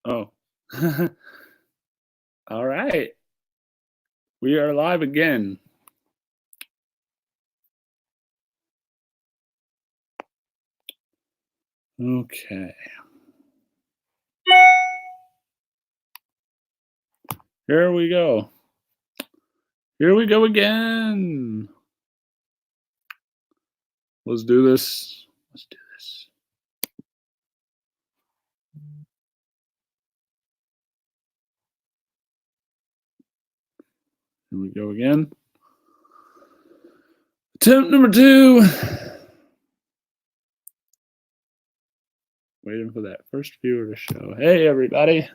Oh. All right. We are live again. Okay. Here we go. Here we go again. Let's do this. Let's do this. Here we go again. Attempt number 2. Waiting for that first viewer to show. Hey, everybody.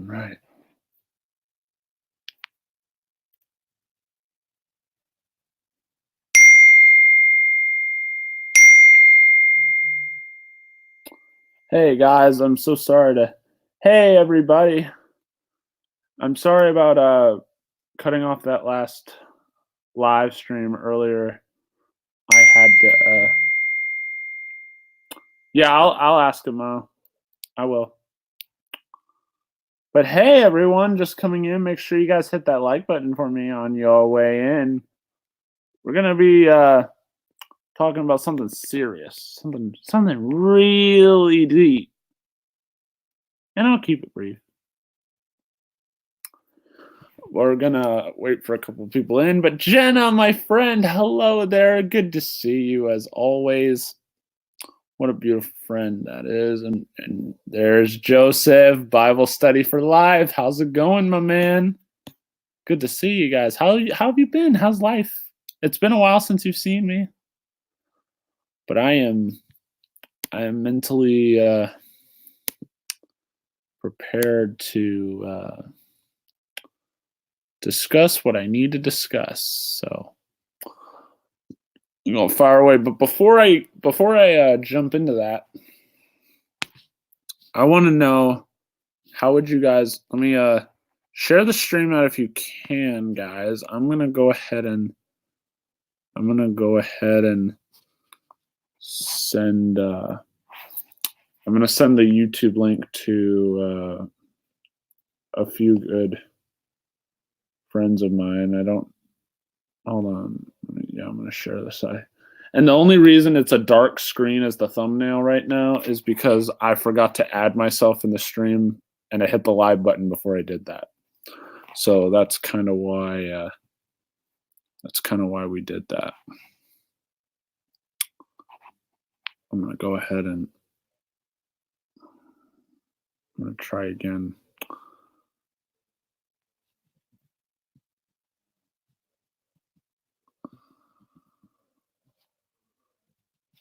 Right. Hey, guys. I'm so sorry to... Hey, everybody. I'm sorry about cutting off that last live stream earlier. I had to... Yeah, I'll ask him. I will. But hey, everyone, just coming in, make sure you guys hit that like button for me on your way in. We're going to be talking about something serious, something really deep. And I'll keep it brief. We're going to wait for a couple of people in. But Jenna, my friend, hello there. Good to see you as always. What a beautiful friend that is. And there's Joseph, Bible Study for Life. How's it going, my man? Good to see you guys. How have you been? How's life? It's been a while since you've seen me. But I am mentally prepared to discuss what I need to discuss. So I'm gonna fire away. But before I jump into that, I want to know, how would you guys? Let me share the stream out if you can, guys. I'm gonna go ahead and send. I'm gonna send the YouTube link to a few good friends of mine. Hold on. Yeah, I'm gonna share this. And the only reason it's a dark screen as the thumbnail right now is because I forgot to add myself in the stream and I hit the live button before I did that. So that's kind of why. We did that. I'm gonna go ahead and I'm gonna try again.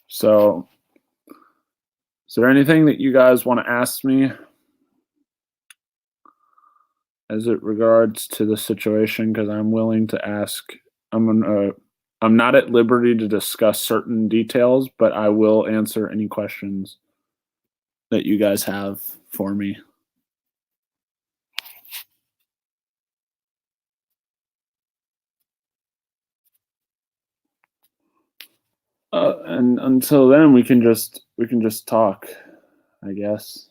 So, is there anything that you guys want to ask me as it regards to the situation? Because I'm willing to ask. I'm not at liberty to discuss certain details, but I will answer any questions that you guys have for me. And until then, we can just talk, I guess.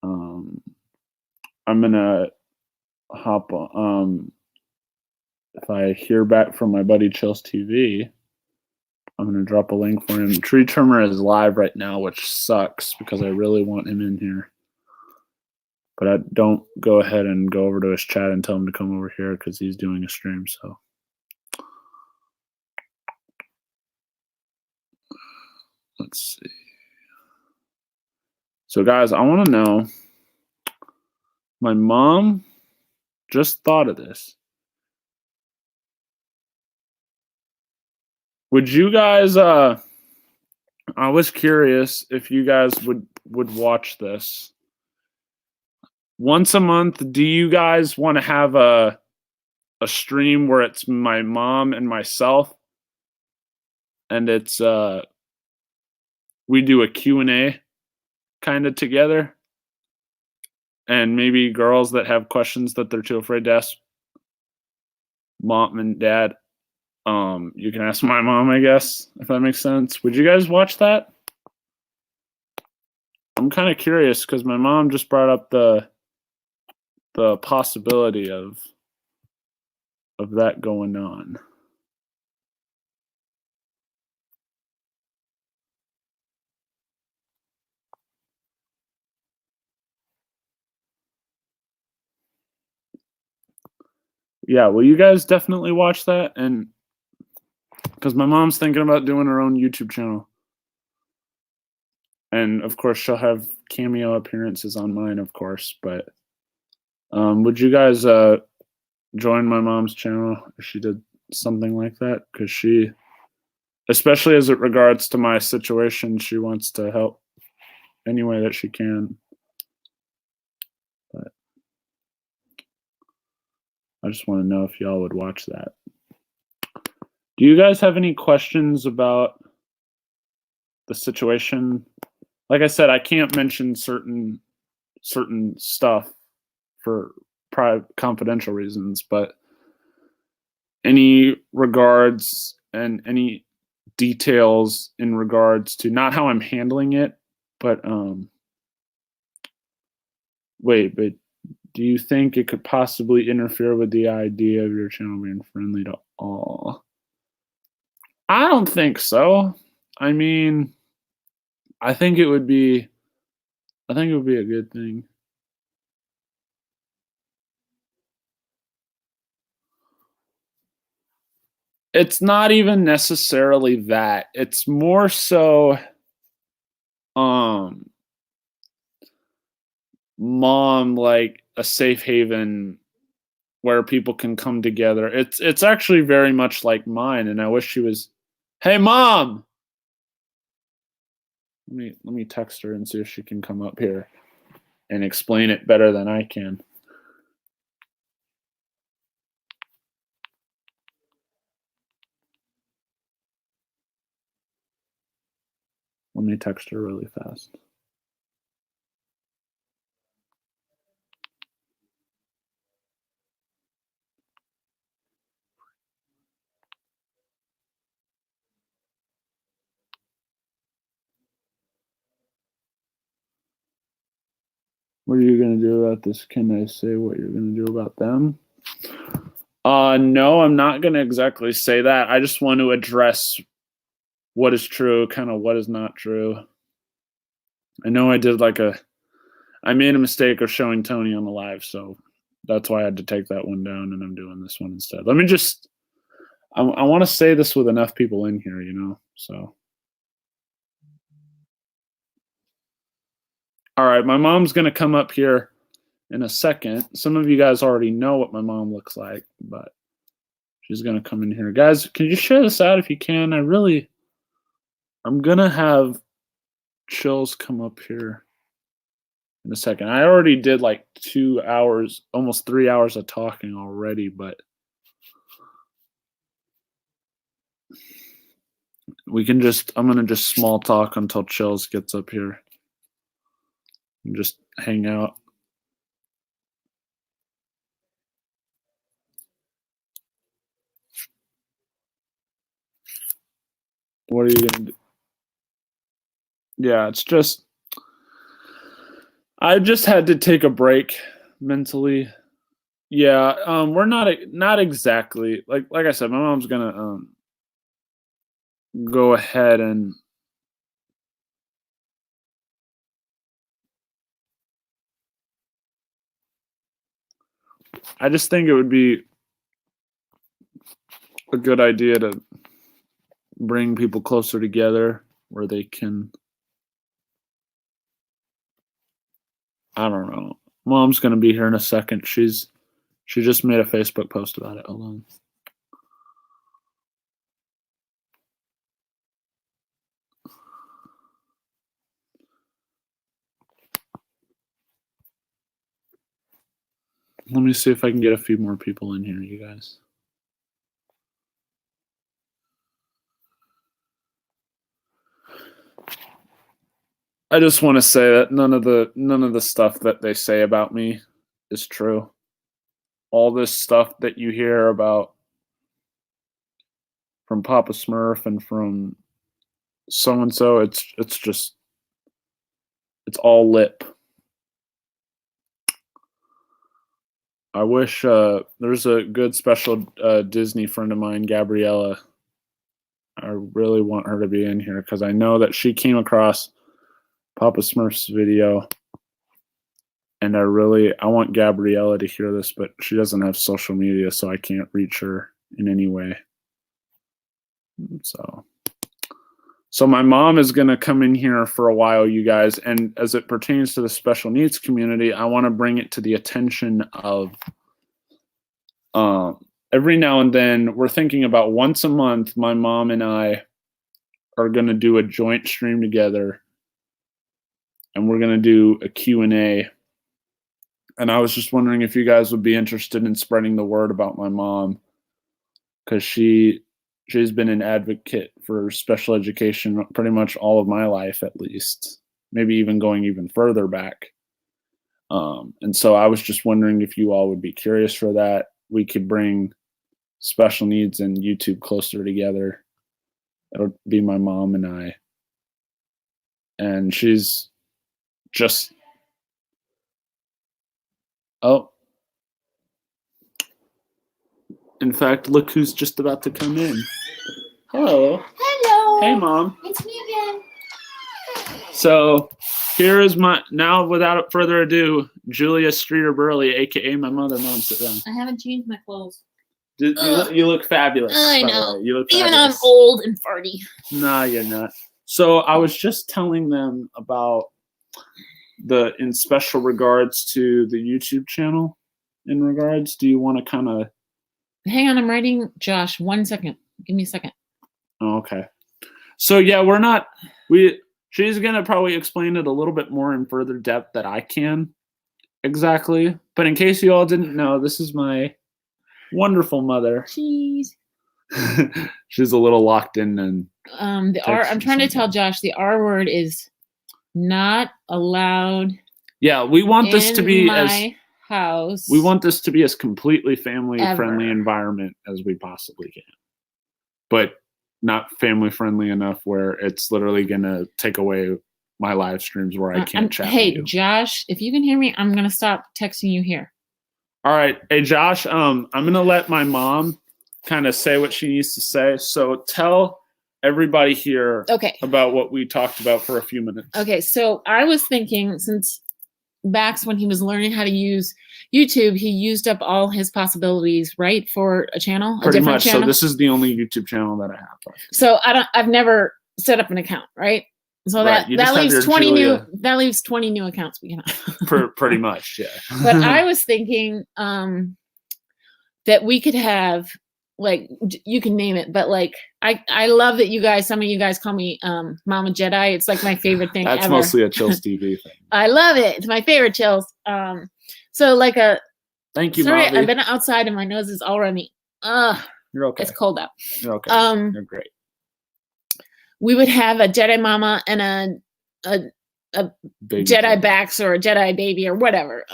I'm gonna hop on. If I hear back from my buddy Chills TV, I'm gonna drop a link for him. Tree Trimmer is live right now, which sucks because I really want him in here. But I don't go ahead and go over to his chat and tell him to come over here because he's doing a stream. So let's see. So guys, I want to know. My mom just thought of this. Would you guys? I was curious if you guys would watch this. Once a month, do you guys want to have a stream where it's my mom and myself, and it's we do a Q&A kind of together? and maybe girls that have questions that they're too afraid to ask mom and dad, you can ask my mom, I guess, if that makes sense. Would you guys watch that? I'm kind of curious because my mom just brought up the possibility of that going on. Yeah, will you guys definitely watch that? And because my mom's thinking about doing her own YouTube channel. And of course, she'll have cameo appearances on mine, of course. But would you guys join my mom's channel if she did something like that? Because she, especially as it regards to my situation, she wants to help any way that she can. But I just want to know if y'all would watch that. Do you guys have any questions about the situation? Like I said, I can't mention certain stuff for confidential reasons, but any regards and any details in regards to not how I'm handling it, but wait, but do you think it could possibly interfere with the idea of your channel being friendly to all? I don't think so. I mean, I think it would be a good thing. It's not even necessarily that. It's more so mom, like a safe haven where people can come together. It's actually very much like mine, and I wish she was. Hey, mom. Let me text her and see if she can come up here and explain it better than I can. Let me text her really fast. What are you going to do about this? Can I say what you're going to do about them? No, I'm not going to exactly say that. I just want to address what is true, kind of what is not true. I know I made a mistake of showing Tony on the live, so that's why I had to take that one down, and I'm doing this one instead. Let me just, I want to say this with enough people in here, so. All right, my mom's going to come up here in a second. Some of you guys already know what my mom looks like, but she's going to come in here. Guys, can you share this out if you can? I'm going to have Chills come up here in a second. I already did like 2 hours, almost 3 hours of talking already, but I'm going to just small talk until Chills gets up here and just hang out. What are you going to do? Yeah, it's just, I just had to take a break mentally. Yeah, we're not exactly like I said, my mom's gonna go ahead and I just think it would be a good idea to bring people closer together where they can, I don't know. Mom's gonna be here in a second. She just made a Facebook post about it. Hold on. Let me see if I can get a few more people in here, you guys. I just want to say that none of the stuff that they say about me is true. All this stuff that you hear about from Papa Smurf and from so and so, it's all lip. I wish there's a good special Disney friend of mine, Gabriella. I really want her to be in here because I know that she came across Papa Smurf's video, and I want Gabriella to hear this, but she doesn't have social media, so I can't reach her in any way. So my mom is going to come in here for a while, you guys, and as it pertains to the special needs community, I want to bring it to the attention of every now and then, we're thinking about once a month, my mom and I are going to do a joint stream together, and we're going to do a Q&A. And I was just wondering if you guys would be interested in spreading the word about my mom, because she's been an advocate for special education pretty much all of my life, at least, maybe even going even further back. And so I was just wondering if you all would be curious for that. We could bring special needs and YouTube closer together. It'll be my mom and I. And she's just, in fact, look who's just about to come in. Hello. Hello. Hey, Mom. It's me again. So here is now without further ado, Julia Streeter Burley, aka my mother. Mom, sit down. I haven't changed my clothes. You look fabulous. I know. You look even fabulous. I'm old and farty. Nah, you're not. So I was just telling them about in special regards to the YouTube channel. In regards, do you want to kind of? Hang on, I'm writing Josh. 1 second. Give me a second. Oh, okay. So yeah, she's gonna probably explain it a little bit more in further depth that I can. Exactly. But in case you all didn't know, this is my wonderful mother. Cheese. She's a little locked in and the R. I'm trying to tell Josh the R word is not allowed. Yeah, we want this to be house. We want this to be as completely family-friendly environment as we possibly can. But not family-friendly enough where it's literally going to take away my live streams where I can't chat with you. Josh, if you can hear me, I'm going to stop texting you here. All right. Hey, Josh, I'm going to let my mom kind of say what she needs to say. So tell everybody here about what we talked about for a few minutes. Okay, so I was thinking, since Bax, when he was learning how to use YouTube, he used up all his possibilities, right, for a channel, pretty much. Channel. So this is the only YouTube channel that I have. So I've never set up an account, right? So that leaves 20 new accounts we can have. Pretty much, yeah. But I was thinking that we could have, like, you can name it, but like I love that some of you guys call me Mama Jedi. It's like my favorite thing. That's ever. Mostly a Chills TV thing. I love it. It's my favorite, Chills. So like thank you, sorry, Mommy. I've been outside and my nose is all runny. You're okay. It's cold out. You're okay. You're great. We would have a Jedi Mama and a Jedi Bax or a Jedi Baby or whatever.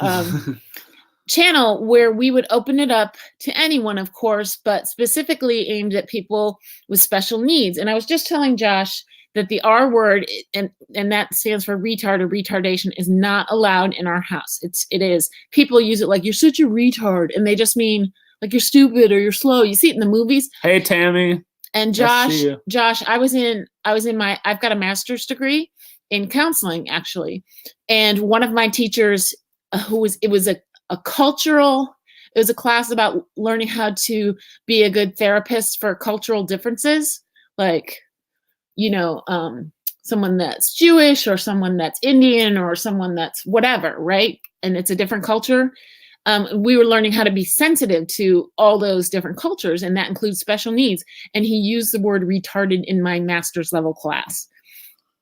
Channel where we would open it up to anyone, of course, but specifically aimed at people with special needs. And I was just telling Josh that the R word, and that stands for retard or retardation, is not allowed in our house. It is. People use it like, you're such a retard, and they just mean like you're stupid or you're slow. You see it in the movies. Hey, Tammy. And Josh, I've got a master's degree in counseling, actually. And one of my teachers it was a class about learning how to be a good therapist for cultural differences. Like, someone that's Jewish or someone that's Indian or someone that's whatever, right? And it's a different culture. We were learning how to be sensitive to all those different cultures, and that includes special needs. And he used the word retarded in my master's level class.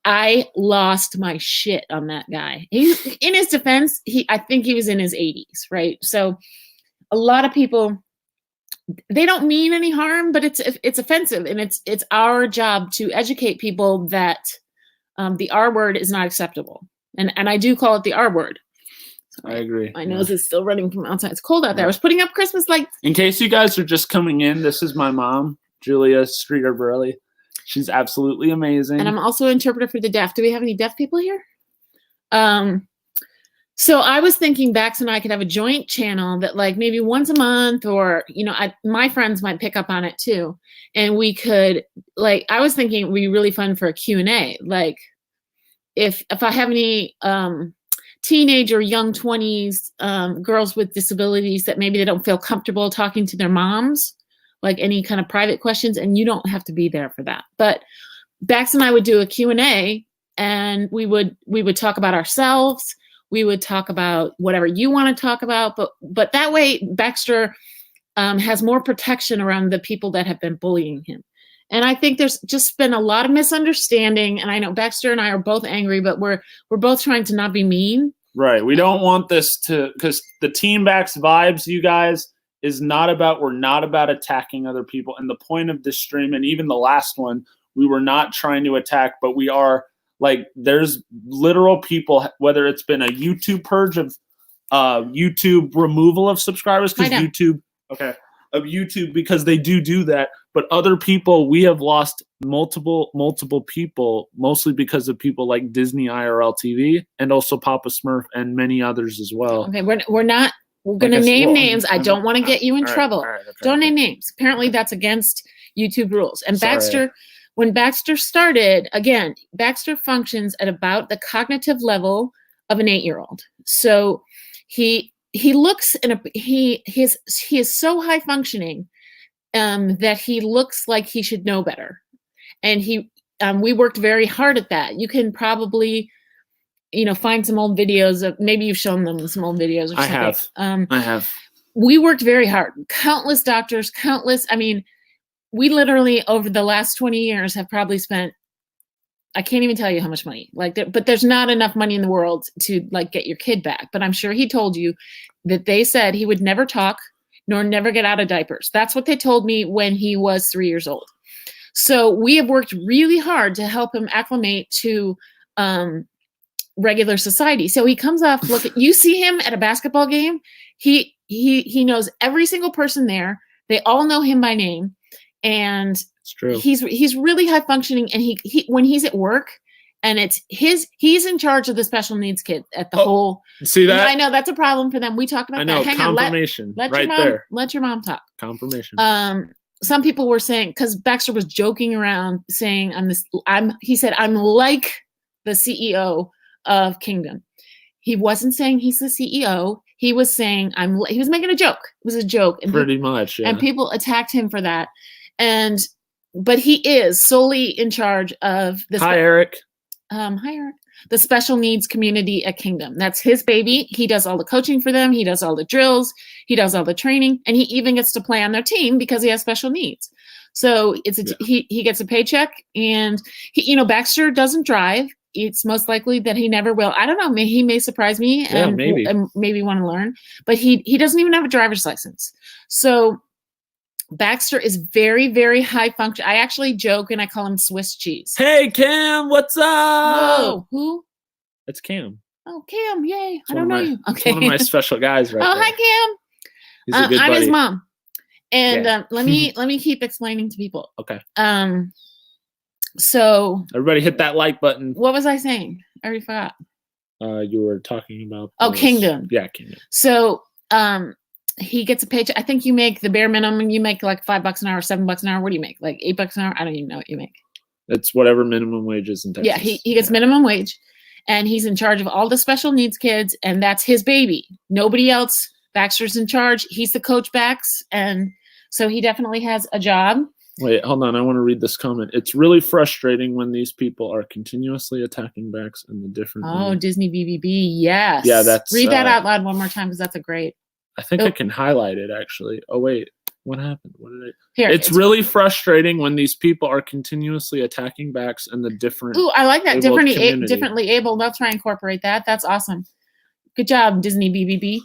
I lost my shit on that guy. In his defense, I think he was in his 80s, right? So a lot of people, they don't mean any harm, but it's offensive, and it's our job to educate people that The R word is not acceptable. And I do call it the R word. I agree. My nose is still running from outside. It's cold out there. I was putting up Christmas lights. In case you guys are just coming in, this is my mom, Julia Streeter Berle. She's absolutely amazing. And I'm also an interpreter for the deaf. Do we have any deaf people here? So I was thinking Bax and I could have a joint channel that like maybe once a month, or, you know, my friends might pick up on it too. And we could, like, I was thinking it would be really fun for a Q&A. Like if I have any teenage or young 20s girls with disabilities that maybe they don't feel comfortable talking to their moms, like any kind of private questions, and you don't have to be there for that. But Bax and I would do a Q&A, and we would talk about ourselves. We would talk about whatever you want to talk about, but that way Baxter has more protection around the people that have been bullying him. And I think there's just been a lot of misunderstanding. And I know Baxter and I are both angry, but we're both trying to not be mean. Right. We don't want this to, because the Team Bax vibes, you guys, is not about, we're not about attacking other people. And the point of this stream, and even the last one, we were not trying to attack, but we are, like, there's literal people, whether it's been a YouTube purge of YouTube removal of subscribers, because YouTube, because they do that. But other people, we have lost multiple people, mostly because of people like Disney IRL TV and also Papa Smurf and many others as well. Okay, we're going to name names. I don't want to get you in trouble. All right, okay. Don't name names. Apparently that's against YouTube rules. And Baxter, when Baxter started, again, Baxter functions at about the cognitive level of an 8-year-old. So he looks he is so high functioning that he looks like he should know better. And we worked very hard at that. You can probably, find some old videos of, maybe you've shown them some old videos or something. I have. We worked very hard. Countless doctors, we literally over the last 20 years have probably spent, I can't even tell you how much money, but there's not enough money in the world to get your kid back. But I'm sure he told you that they said he would never talk nor never get out of diapers. That's what they told me when he was 3 years old. So we have worked really hard to help him acclimate to regular society. So he comes off, you see him at a basketball game. He knows every single person there. They all know him by name. And it's true. He's really high functioning, and he when he's at work, and he's in charge of the special needs kid at the whole. See that? I know that's a problem for them. We talked about that. Hang confirmation. Let right your mom, there. Let your mom talk. Confirmation. Some people were saying, because Baxter was joking around saying, he said, I'm like the CEO of Kingdom. He wasn't saying he's the CEO. He was saying he was making a joke. It was a joke. And pretty much, yeah. And people attacked him for that. But he is solely in charge of the Hi, Eric. Hi, Eric. The special needs community at Kingdom. That's his baby. He does all the coaching for them. He does all the drills. He does all the training, and he even gets to play on their team because he has special needs. So he gets a paycheck, and Baxter doesn't drive. It's most likely that he never will. I don't know. He may surprise me and maybe want to learn, but he doesn't even have a driver's license. So Baxter is very, very high function. I actually joke and I call him Swiss cheese. Hey, Cam, what's up? Whoa, who? It's Cam. Oh, Cam, yay. I don't know you. Okay. It's one of my special guys right there. Hi, Cam. He's a good buddy. I'm his mom. And let me keep explaining to people. Okay. So everybody hit that like button. What was I saying? I already forgot. You were talking about Kingdom. Yeah, Kingdom. So he gets a paycheck. I think you make the bare minimum. You make like $5 an hour, $7 an hour. What do you make? Like $8 an hour? I don't even know what you make. It's whatever minimum wage is in Texas. Yeah, he gets minimum wage, and he's in charge of all the special needs kids, and that's his baby. Nobody else. Baxter's in charge. He's the coach Bax, and so he definitely has a job. Wait, hold on. I want to read this comment. It's really frustrating when these people are continuously attacking Bax in the different. Oh, Disney BBB. Yes. Yeah, that's. Read that out loud one more time because that's a great. I think I can highlight it actually. Oh wait, what happened? What did I? Here, it's really frustrating when these people are continuously attacking Bax and the different. Ooh, I like that. Differently abled. I'll try and incorporate that. That's awesome. Good job, Disney BBB.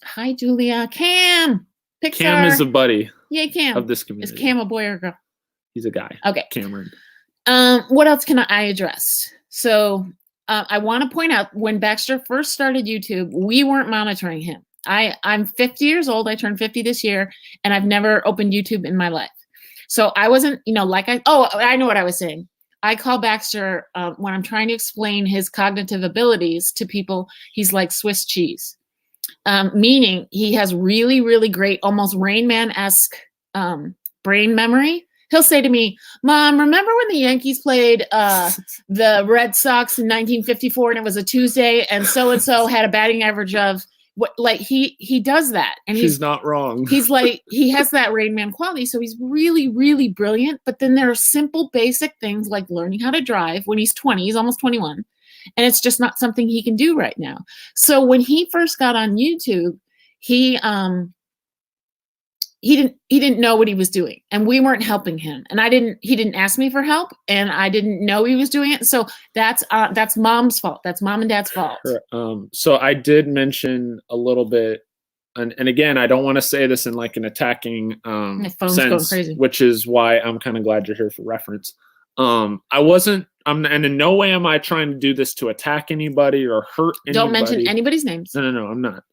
Hi, Julia. Cam. Pixar. Cam is a buddy. Yay, Cam. Of this community. Is Cam a boy or a girl? He's a guy. Okay. Cameron. What else can I address? So I want to point out when Baxter first started YouTube, we weren't monitoring him. I'm 50 years old. I turned 50 this year, and I've never opened YouTube in my life. So I wasn't, I know what I was saying. I call Baxter when I'm trying to explain his cognitive abilities to people, he's like Swiss cheese, meaning he has really, really great, almost Rain Man-esque brain memory. He'll say to me, Mom, remember when the Yankees played the Red Sox in 1954 and it was a Tuesday and so had a batting average of what? Like he does that. And She's not wrong. He's like, he has that Rain Man quality. So he's really, really brilliant. But then there are simple, basic things like learning how to drive when he's 20, he's almost 21. And it's just not something he can do right now. So when he first got on YouTube, he didn't know what he was doing, and we weren't helping him. And he didn't ask me for help, and I didn't know he was doing it. So that's Mom's fault. That's Mom and Dad's fault. So I did mention a little bit, and again, I don't want to say this in like an attacking My phone's sense, going crazy. which is why I'm kind of glad you're here for reference. And in no way am I trying to do this to attack anybody or hurt anybody. Don't mention anybody's names. No, I'm not.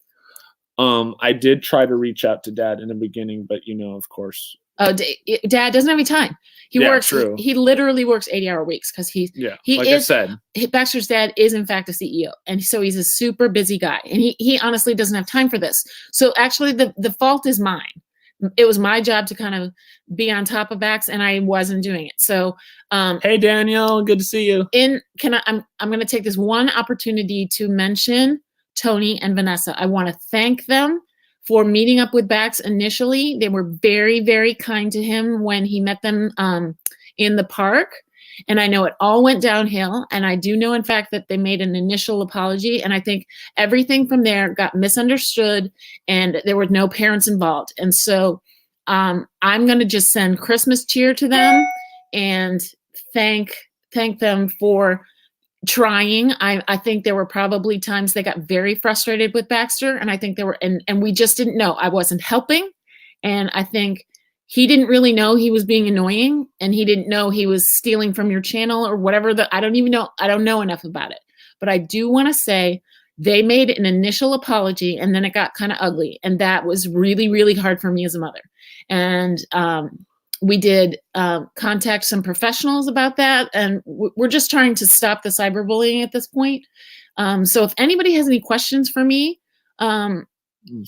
I did try to reach out to Dad in the beginning, but of course. Oh, Dad doesn't have any time. He works. True. He literally works 80-hour weeks because I said, Baxter's dad is in fact a CEO, and so he's a super busy guy, and he honestly doesn't have time for this. So actually, the fault is mine. It was my job to kind of be on top of Bax, and I wasn't doing it. So, hey Daniel, good to see you. I'm going to take this one opportunity to mention Tony and Vanessa. I want to thank them for meeting up with Bax initially. They were very, very kind to him when he met them in the park. And I know it all went downhill. And I do know, in fact, that they made an initial apology. And I think everything from there got misunderstood and there were no parents involved. And so I'm going to just send Christmas cheer to them and thank them for trying. I think there were probably times they got very frustrated with Baxter, and I think there were, and we just didn't know. I wasn't helping, and I think he didn't really know he was being annoying, and he didn't know he was stealing from your channel or whatever. I don't even know. I don't know enough about it, but I do want to say they made an initial apology, and then it got kind of ugly, and that was really, really hard for me as a mother. And we did contact some professionals about that, and we're just trying to stop the cyberbullying at this point. So if anybody has any questions for me, let's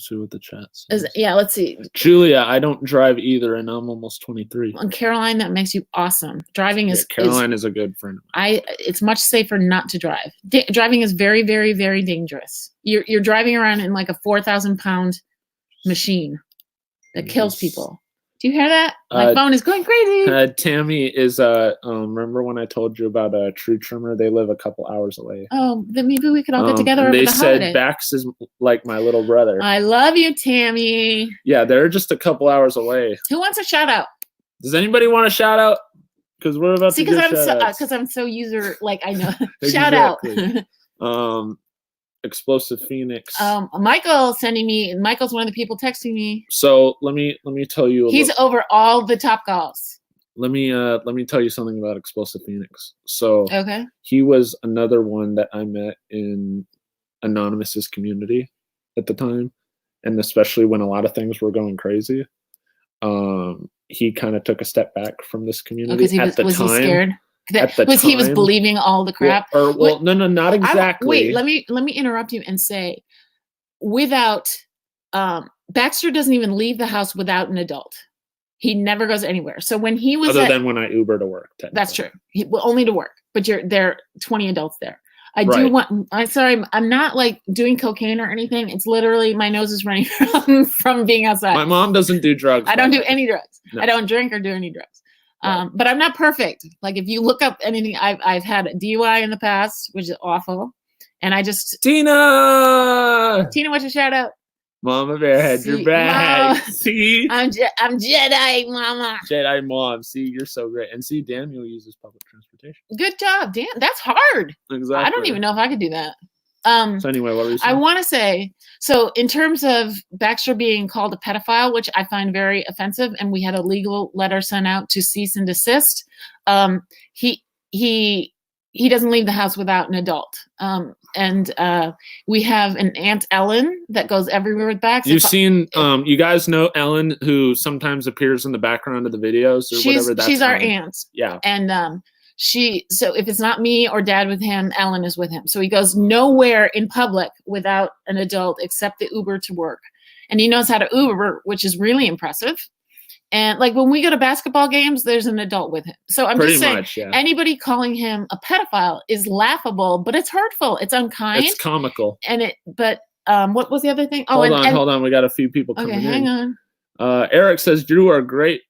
see what the chat says. Let's see. Julia, I don't drive either, and I'm almost 23. And Caroline, that makes you awesome. Driving is Caroline is a good friend. It's much safer not to drive. Driving is very, very, very dangerous. You're driving around in like a 4,000-pound machine that kills people. Do you hear that? My phone is going crazy. Tammy is remember when I told you about a tree trimmer? They live a couple hours away. Oh, then maybe we could all get together over the holidays. They said Bax is like my little brother. I love you, Tammy. Yeah, they're just a couple hours away. Who wants a shout out? Does anybody want a shout out? Because we're about to do because I'm so user I know. Shout out. Explosive Phoenix. Michael's one of the people texting me. So let me tell you. He's over all the top calls. Let me tell you something about Explosive Phoenix. So okay, he was another one that I met in Anonymous's community at the time, and especially when a lot of things were going crazy. He kind of took a step back from this community at the time. Was he scared? He was believing all the crap. No, not exactly. Wait, let me interrupt you and say, without Baxter doesn't even leave the house without an adult. He never goes anywhere. So when he was than when I Uber to work. That's true. Only to work, but there are 20 adults there. I'm not like doing cocaine or anything. It's literally my nose is running from being outside. My mom doesn't do drugs. I don't do any drugs. No. I don't drink or do any drugs. Right. But I'm not perfect. Like if you look up anything, I've had a DUI in the past, which is awful. And I just Tina, what's your shout out? Mama Bear had your back. Mom, see, I'm Jedi, Mama. Jedi Mom. See, you're so great. And see, Daniel uses public transportation. Good job, Dan. That's hard. Exactly. I don't even know if I could do that. So anyway, what were you saying? I want to say, so in terms of Baxter being called a pedophile, which I find very offensive, and we had a legal letter sent out to cease and desist. He doesn't leave the house without an adult. And we have an Aunt Ellen that goes everywhere with Bax. You've seen, you guys know Ellen, who sometimes appears in the background of the videos or whatever. That's she's our aunt. Yeah. And so if it's not me or dad with him, Ellen is with him. So he goes nowhere in public without an adult except the Uber to work. And he knows how to Uber, which is really impressive. And like when we go to basketball games, there's an adult with him. So I'm just saying, anybody calling him a pedophile is laughable, but it's hurtful. It's unkind. It's comical. And what was the other thing? Hold on. We got a few people coming in. Okay, hang on. Eric says, Drew are a great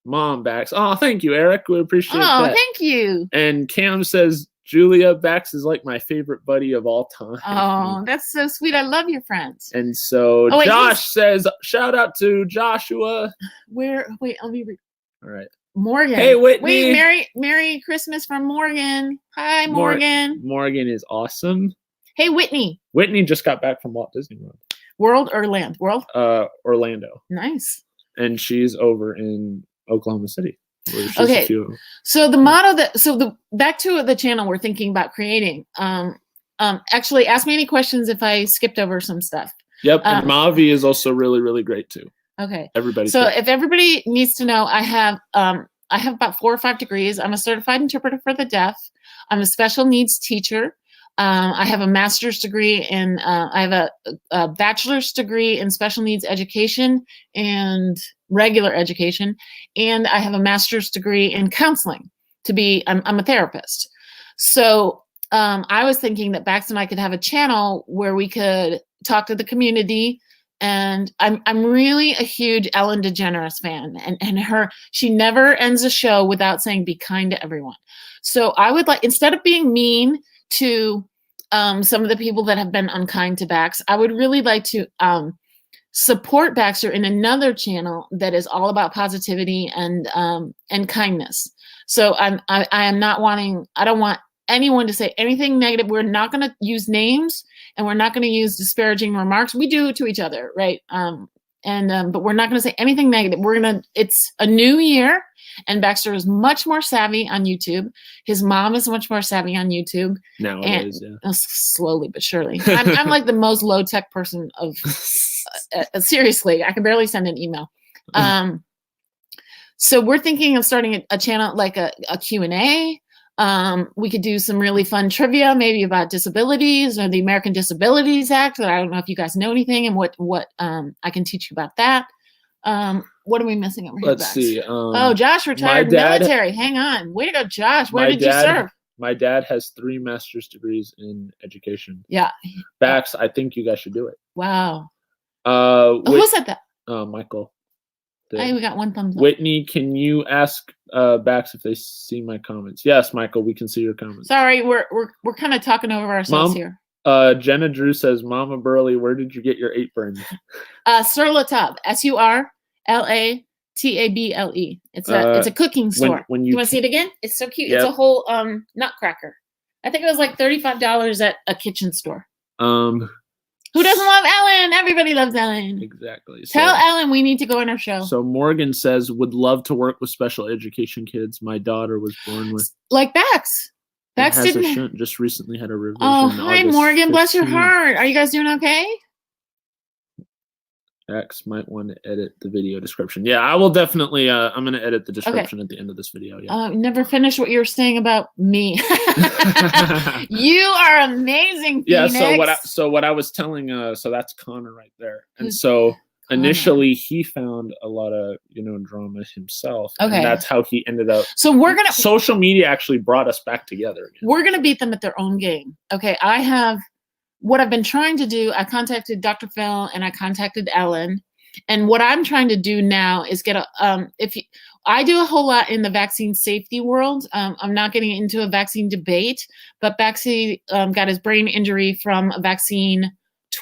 mom, Bax. Oh, thank you, Eric. We appreciate that. Oh, thank you. And Cam says, Julia, Bax is like my favorite buddy of all time. Oh, that's so sweet. I love your friends. And so Josh says, shout out to Joshua. Wait, let me read. All right. Morgan. Hey, Whitney. Wait, Merry Christmas from Morgan. Hi, Morgan. Morgan is awesome. Hey, Whitney. Whitney just got back from Walt Disney World. World or land? World? Orlando. Nice. And she's over in Oklahoma City. Okay, so the motto back to the channel we're thinking about creating. Actually, ask me any questions if I skipped over some stuff. Yep, and Mavi is also really, really great too. Okay, everybody. So if everybody needs to know, I have about 4 or 5 degrees. I'm a certified interpreter for the deaf. I'm a special needs teacher. I have a master's degree in. I have a bachelor's degree in special needs education and regular education, and I have a master's degree in counseling. I'm a therapist. So I was thinking that Bax and I could have a channel where we could talk to the community. And I'm really a huge Ellen DeGeneres fan, and she never ends a show without saying "be kind to everyone." So I would like, instead of being mean to some of the people that have been unkind to Bax, I would really like to support Baxter in another channel that is all about positivity and kindness. So I don't want anyone to say anything negative. We're not going to use names, and we're not going to use disparaging remarks. We do to each other, right? But we're not going to say anything negative. It's a new year, and Baxter is much more savvy on YouTube. His mom is much more savvy on YouTube. Nowadays, yeah. Slowly but surely. I'm like the most low-tech person of, seriously, I can barely send an email. So we're thinking of starting a channel, like a Q&A. We could do some really fun trivia, maybe about disabilities or the American Disabilities Act. I don't know if you guys know anything, and what I can teach you about that. What are we missing over here? Let's see. Josh retired military. Hang on. Way to go, Josh. Where did you serve? My dad has 3 master's degrees in education. Yeah. Bax, I think you guys should do it. Wow. Who said that? Michael. Hey, we got 1 thumbs up. Whitney, can you ask Bax if they see my comments? Yes, Michael, we can see your comments. Sorry, we're kind of talking over ourselves here. Jenna Drew says, Mama Berle, where did you get your apron? Sur La Table, SurLatable. It's a cooking store. When you want to see it again? It's so cute. Yep. It's a whole nutcracker. I think it was like $35 at a kitchen store. Who doesn't love Ellen? Everybody loves Ellen. Exactly. Tell Ellen we need to go on her show. So Morgan says, would love to work with special education kids. My daughter was born with. Like Bax. Bax didn't. Just recently had a revision. Oh, hi, Morgan. 15. Bless your heart. Are you guys doing okay? X might want to edit the video description. Yeah, I will definitely. I'm going to edit the description at the end of this video. Yeah. Never finished what you were saying about me. You are amazing, Phoenix. Yeah. So what I was telling. So that's Connor right there. And so initially he found a lot of drama himself. Okay. And that's how he ended up. So social media actually brought us back together again. We're gonna beat them at their own game. Okay. What I've been trying to do, I contacted Dr. Phil and I contacted Ellen. And what I'm trying to do now is I do a whole lot in the vaccine safety world. I'm not getting into a vaccine debate, but Baxi got his brain injury from a vaccine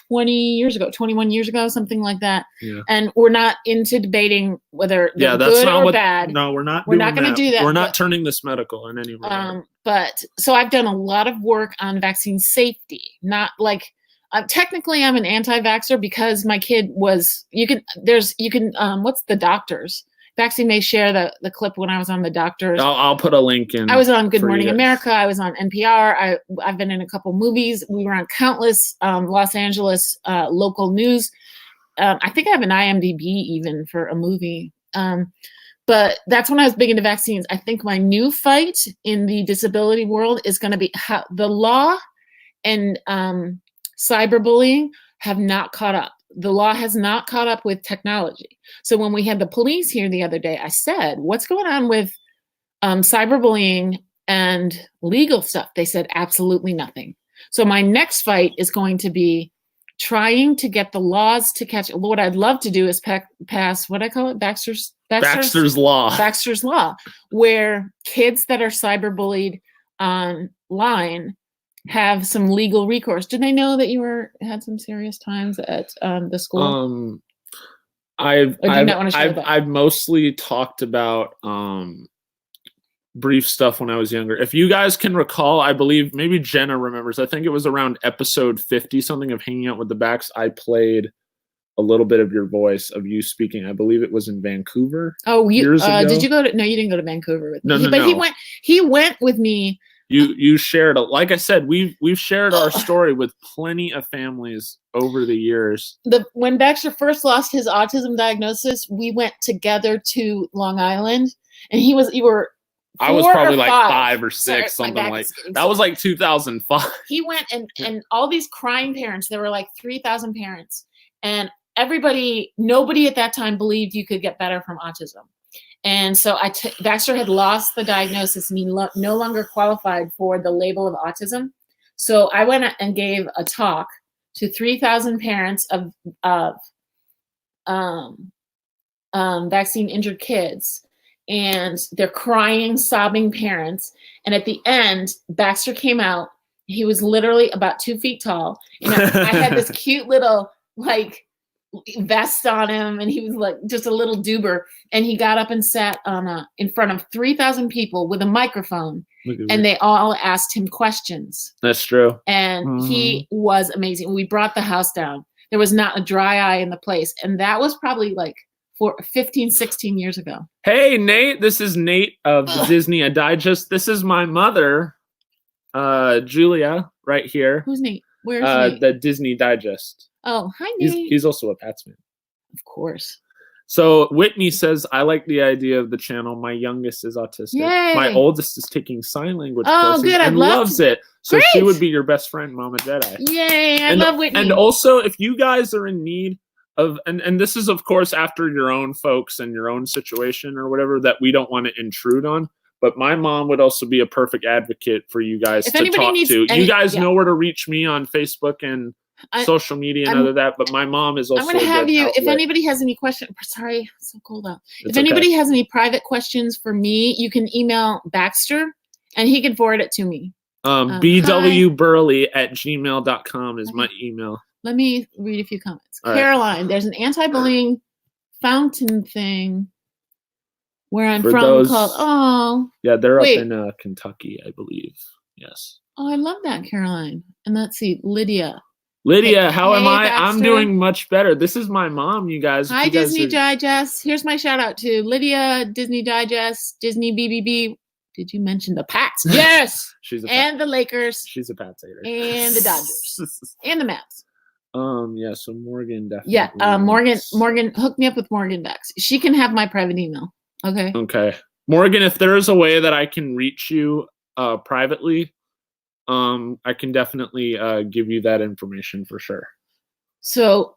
20 years ago, 21 years ago, something like that. Yeah. And we're not into debating whether they're that's good not or bad. No, we're not going to do that. We're not turning this medical in any way. But so I've done a lot of work on vaccine safety, not like technically I'm an anti-vaxxer because my kid was, what's the doctors? Baxi may share the clip when I was on the doctors. I'll put a link in. I was on Good Morning America. I was on NPR. I've been in a couple movies. We were on countless Los Angeles local news. I think I have an IMDb even for a movie. But that's when I was big into vaccines. I think my new fight in the disability world is going to be how the law and cyberbullying have not caught up. The law has not caught up with technology. So when we had the police here the other day, I said, what's going on with cyberbullying and legal stuff? They said absolutely nothing. So my next fight is going to be trying to get the laws to catch. What I'd love to do is pass what I call it, Baxter's Law. Baxter's Law, where kids that are cyberbullied online have some legal recourse. Did they know that you had some serious times at the school? I've mostly talked about brief stuff when I was younger. If you guys can recall, I believe maybe Jenna remembers. I think it was around episode 50 something of Hanging Out with the Bax. I played a little bit of your voice of you speaking. I believe it was in Vancouver. Oh, years ago. Did you go to? No, you didn't go to Vancouver with me. No. But he went with me. You shared, like I said, we've shared our story with plenty of families over the years. When Baxter first lost his autism diagnosis, we went together to Long Island, and you were. I was probably like 5 or 6, something like that. That was like 2005. He went and all these crying parents. There were like 3,000 parents, and nobody at that time believed you could get better from autism. And so Baxter had lost the diagnosis and he no longer qualified for the label of autism. So I went and gave a talk to 3,000 parents of vaccine injured kids, and they're crying, sobbing parents. And at the end, Baxter came out. He was literally about 2 feet tall. And I had this cute little vest on him, and he was like just a little doober, and he got up and sat in front of 3,000 people with a microphone, and they all asked him questions. That's true. And he was amazing. We brought the house down. There was not a dry eye in the place, and that was probably like 15, 16 years ago. Hey, Nate, this is Nate of the Disney Digest. This is my mother, Julia, right here. Who's Nate? Where's Nate? The Disney Digest. Oh, hi, Nate. He's also a Pats fan. Of course. So Whitney says, I like the idea of the channel. My youngest is autistic. Yay. My oldest is taking sign language courses good. And loves it. So Great. She would be your best friend, Mama Jedi. Yay, I love Whitney. And also, if you guys are in need of, and this is, of course, after your own folks and your own situation or whatever that we don't want to intrude on, but my mom would also be a perfect advocate for you guys to talk to. You guys know where to reach me on Facebook and social media and other that, but my mom is also. I'm going to have you, if anybody has any questions, sorry, it's so cold out. If anybody has any private questions for me, you can email Baxter and he can forward it to me. bwburley@gmail.com is my email. Let me read a few comments. All Caroline, there's an anti-bullying fountain thing where I'm from called, yeah, they're up in Kentucky, I believe. Yes. Oh, I love that, Caroline. And let's see, Lydia, how am I? Baxter. I'm doing much better. This is my mom, you guys. Hi, Disney Digest. Here's my shout out to Lydia, Disney Digest, Disney BBB. Did you mention the Pats? Yes. And the Lakers. She's a Pats hater. And the Dodgers. And the Mavs. Yeah, so Morgan definitely. Yeah, Morgan, hook me up with Morgan Bax. She can have my private email. Okay. Okay. Morgan, if there is a way that I can reach you privately, I can definitely give you that information for sure. So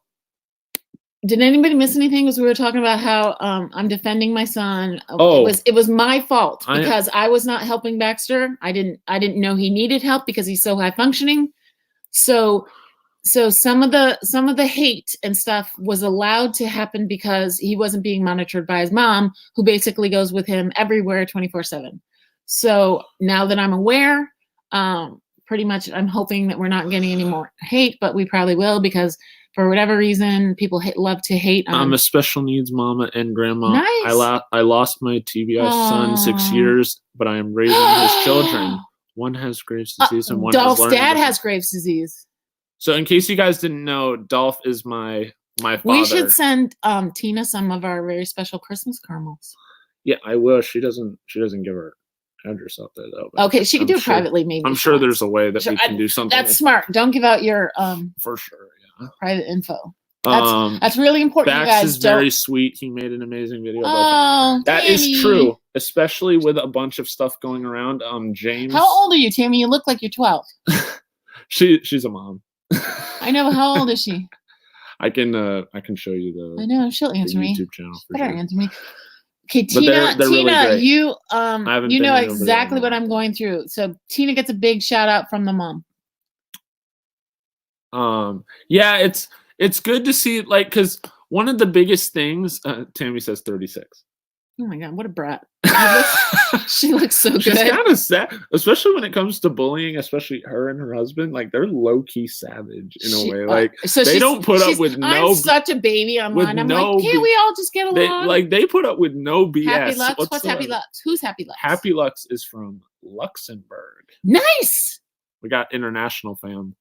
did anybody miss anything? Because we were talking about how I'm defending my son. It was my fault because I was not helping Baxter. I didn't know he needed help because he's so high functioning. So some of the hate and stuff was allowed to happen because he wasn't being monitored by his mom, who basically goes with him everywhere 24/7. So now that I'm aware, pretty much, I'm hoping that we're not getting any more hate, but we probably will because for whatever reason, people love to hate. I'm a special needs mama and grandma. Nice. I lost my TBI son 6 years, but I am raising his children. One has Graves' disease and one Dolph's has learning dad disease. has Graves' disease. So in case you guys didn't know, Dolph is my father. We should send Tina some of our very special Christmas caramels. Yeah, I will. She doesn't give her address out there though. Okay, she can do it privately, maybe. I'm sure there's a way that we can do something. That's smart. Don't give out your for sure. Yeah. Private info. That's really important. Bax you guys is very sweet. He made an amazing video. Oh, that is true, especially with a bunch of stuff going around. James. How old are you, Tammy? You look like you're 12. She's a mom. I know, but how old is she? I can show you the. I know she'll answer me. YouTube channel. Better answer me. Okay, Tina, really you know exactly what I'm going through. So Tina gets a big shout out from the mom. Yeah, it's good to see, like, because one of the biggest things, Tammy says 36. Oh my God, what a brat. She looks so good. She's kind of sad, especially when it comes to bullying, especially her and her husband. Like, they're low-key savage in a way. Like, so they don't put up with no... I'm such a baby online. I'm like, can't we all just get along? They put up with no BS. Happy Lux? What's Happy Lux? Who's Happy Lux? Happy Lux is from Luxembourg. Nice! We got international fam.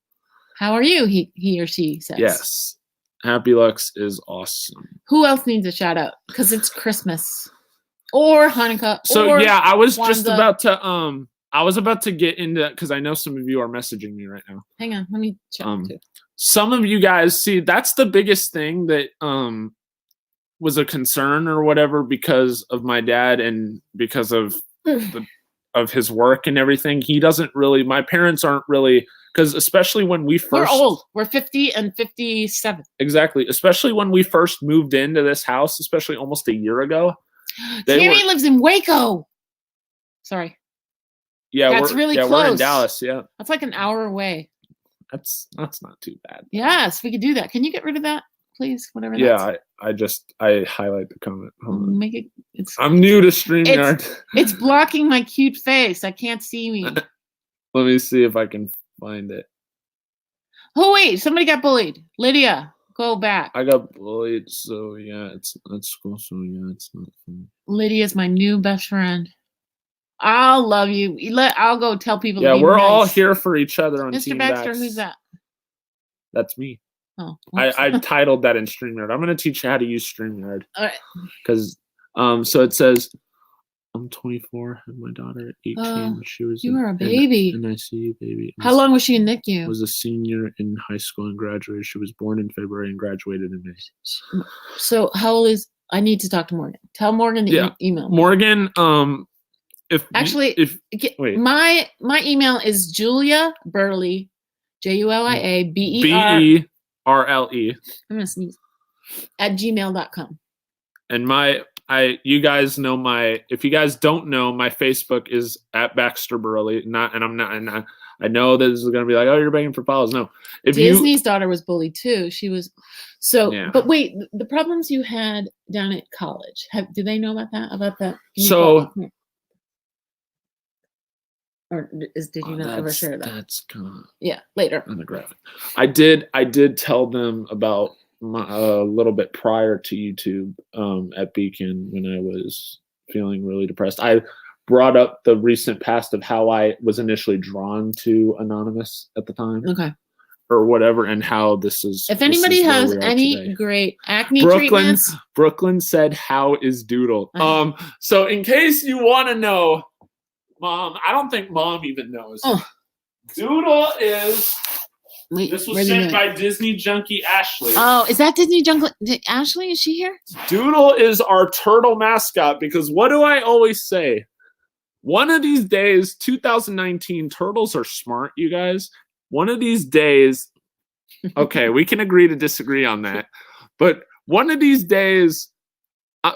How are you, he or she says. Yes. Happy Lux is awesome. Who else needs a shout out? Because it's Christmas. Or Hanukkah. So or yeah, I was Kwanzaa. just about to get into, because I know some of you are messaging me right now. Hang on, let me check too. Some of you guys, see, that's the biggest thing that was a concern or whatever because of my dad and because of of his work and everything. He doesn't really, my parents aren't really, because especially when we first... We're old. We're 50 and 57. Exactly. Especially when we first moved into this house, especially almost a year ago. Tammy lives in Waco. Sorry. Yeah, that's really close. We're in Dallas. Yeah, that's like an hour away. That's not too bad. Yes, we could do that. Can you get rid of that, please? Whatever. Yeah, I highlight the comment. Make it. I'm new to StreamYard. It's blocking my cute face. I can't see me. Let me see if I can find it. Oh wait, somebody got bullied. Lydia. Go back. I got bullied, so yeah, that's cool. So yeah, it's not fun. Lydia's my new best friend. I'll love you. I'll go tell people. Yeah, we're all here for each other on Team Bax. Mr. Baxter, who's that? That's me. Oh, I titled that in StreamYard. I'm going to teach you how to use StreamYard. All right. Because so it says, I'm 24, and my daughter at 18. She was. You were a baby. And I see you, baby. How long was she in NICU? Was a senior in high school and graduated. She was born in February and graduated in May. So how old is? I need to talk to Morgan. Tell Morgan to email. Morgan, my email is Julia Berle, JuliaBerle. BERLE. I'm gonna sneeze. @gmail.com. And you guys know if you guys don't know, my Facebook is @Baxter Berle. I know that this is gonna be like, oh, you're begging for follows. No. Disney's daughter was bullied too. She was but wait, the problems you had down at college, do they know about that? So or did you not ever share that? That's kind of later on the graphic. I did tell them about a little bit prior to YouTube at Beacon when I was feeling really depressed. I brought up the recent past of how I was initially drawn to Anonymous at the time. Okay. Or whatever, and how this is. If anybody has any great acne treatments. Brooklyn said, "How is Doodle?" So in case you want to know, Mom, I don't think Mom even knows. Doodle is. This was sent by Disney Junkie Ashley. Oh, is that Disney Junkie Ashley? Is she here? Doodle is our turtle mascot because what do I always say? One of these days, 2019, turtles are smart, you guys. One of these days, okay, we can agree to disagree on that. But one of these days,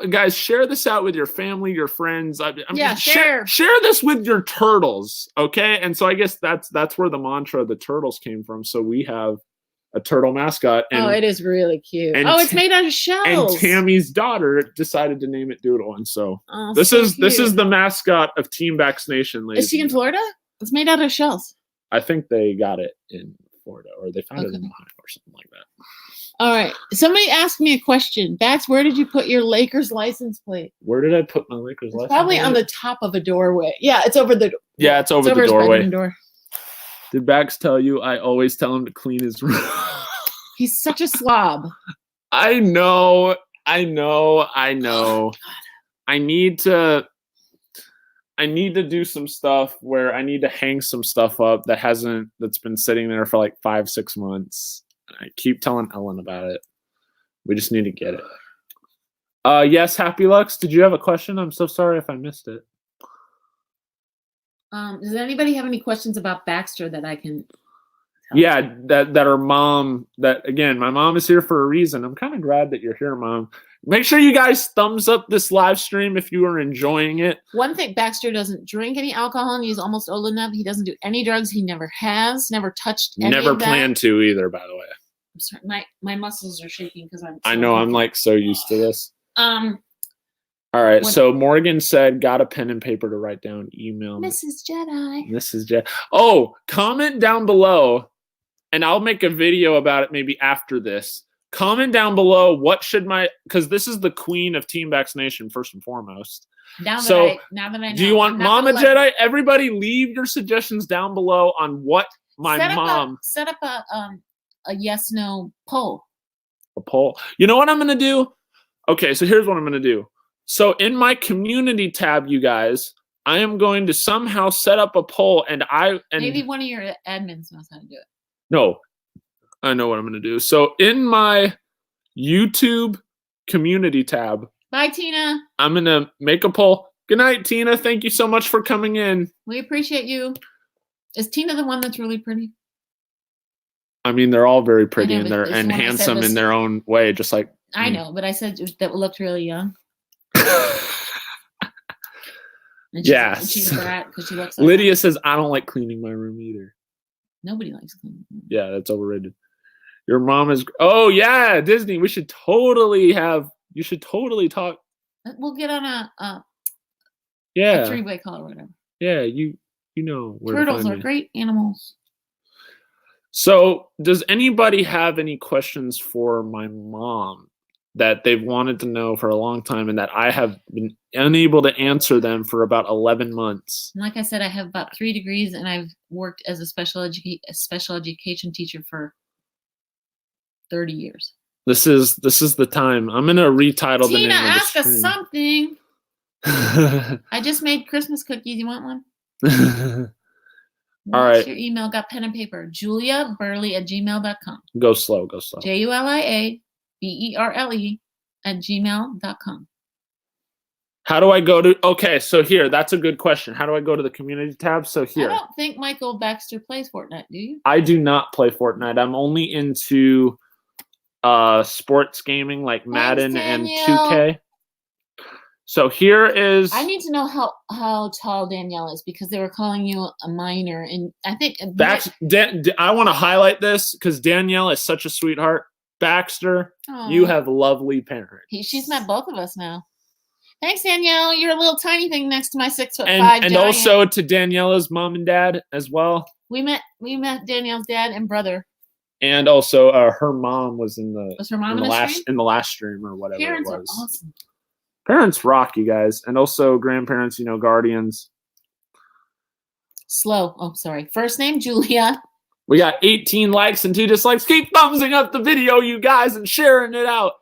guys, share this out with your family, your friends. Share this with your turtles, okay? And so I guess that's where the mantra of the turtles came from. So we have a turtle mascot. And, it is really cute. It's made out of shells. And Tammy's daughter decided to name it Doodle. And so this is the mascot of Team Bax Nation, ladies. Is she in Florida? It's made out of shells. I think they got it in Florida, or they found it in Ohio or something like that. All right. Somebody asked me a question. Bax, where did you put your Lakers license plate? Where did I put my Lakers license plate? Probably on the top of a doorway. Yeah, it's over the. Yeah, it's over the doorway. Door. Did Bax tell you I always tell him to clean his room? He's such a slob. I know. Oh, I need to do some stuff where I need to hang some stuff up that's been sitting there for like 5-6 months. I keep telling Ellen about it. We just need to get it. Yes, Happy Lux, did you have a question? I'm so sorry if I missed it. Does anybody have any questions about Baxter that I can Yeah, that our mom, that again, my mom is here for a reason. I'm kind of glad that you're here, Mom. Make sure you guys thumbs up this live stream if you are enjoying it. One thing, Baxter doesn't drink any alcohol, and he's almost old enough. He doesn't do any drugs. He never has, never touched any Never of that. planned to either, by the way. I'm sorry, my muscles are shaking because I'm. I know, I'm like so used to this. All right, so Morgan said, got a pen and paper to write down, email. Mrs. Jedi. Mrs. Jedi. Oh, comment down below, and I'll make a video about it maybe after this. Comment down below because this is the queen of Team Bax Nation first and foremost. Now that I know. Do you want Mama Jedi? Everybody leave your suggestions down below on what mom. Set up a yes/no poll. A poll. You know what I'm gonna do? Okay, so here's what I'm gonna do. So in my community tab, you guys, I am going to somehow set up a poll, and maybe one of your admins knows how to do it. No. I know what I'm going to do. So in my YouTube community tab. Bye, Tina. I'm going to make a poll. Good night, Tina. Thank you so much for coming in. We appreciate you. Is Tina the one that's really pretty? I mean, they're all very pretty know, and handsome in their own way, just like I know, but I said that looked really young. Yeah. She's a brat because she looks like Lydia says, I don't like cleaning my room either. Nobody likes cleaning. Yeah, that's overrated. Your mom is. Oh yeah, Disney. You should totally talk. We'll get on a three-way call or whatever. Yeah, you know where turtles to find are me. Great animals. So, does anybody have any questions for my mom that they've wanted to know for a long time and that I have been unable to answer them for about 11 months? And like I said, I have about 3 degrees, and I've worked as a special education teacher for 30 years. This is the time. I'm gonna retitle the name of the ask stream. us something. I just made Christmas cookies. You want one? All right. Your email, got pen and paper. JuliaBerle@gmail.com. Go slow. JuliaBerle@gmail.com. How do I go to? Okay, so here, that's a good question. How do I go to the community tab? So here. I don't think Michael Baxter plays Fortnite, do you? I do not play Fortnite. I'm only into sports gaming like Madden and 2K. So here is. I need to know how tall Danielle is because they were calling you a minor, and I think that's. I want to highlight this because Danielle is such a sweetheart. Baxter, you have lovely parents. She's met both of us now. Thanks, Danielle. You're a little tiny thing next to my 6'5" and giant. Also to Daniela's mom and dad as well. We met Danielle's dad and brother. And also her mom was in the last stream or whatever. Parents it was. are awesome. Parents rock, you guys. And also grandparents, guardians. Slow. Oh, sorry. First name, Julia. We got 18 likes and 2 dislikes. Keep thumbsing up the video, you guys, and sharing it out.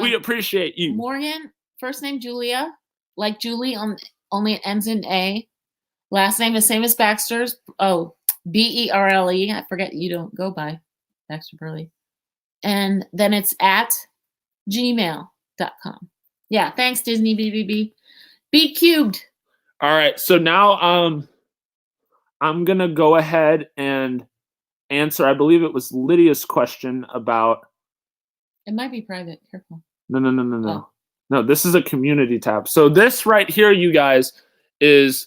We appreciate you. Morgan, first name, Julia. Like Julie, only it ends in A. Last name is same as Baxter's. Oh, Berle. I forget you don't go by Baxter Berle. And then it's at gmail.com. Yeah, thanks, Disney BBB. B cubed. All right, so now I'm going to go ahead and answer, I believe it was Lydia's question about. It might be private. Careful. No. Oh. No, this is a community tab. So this right here, you guys, is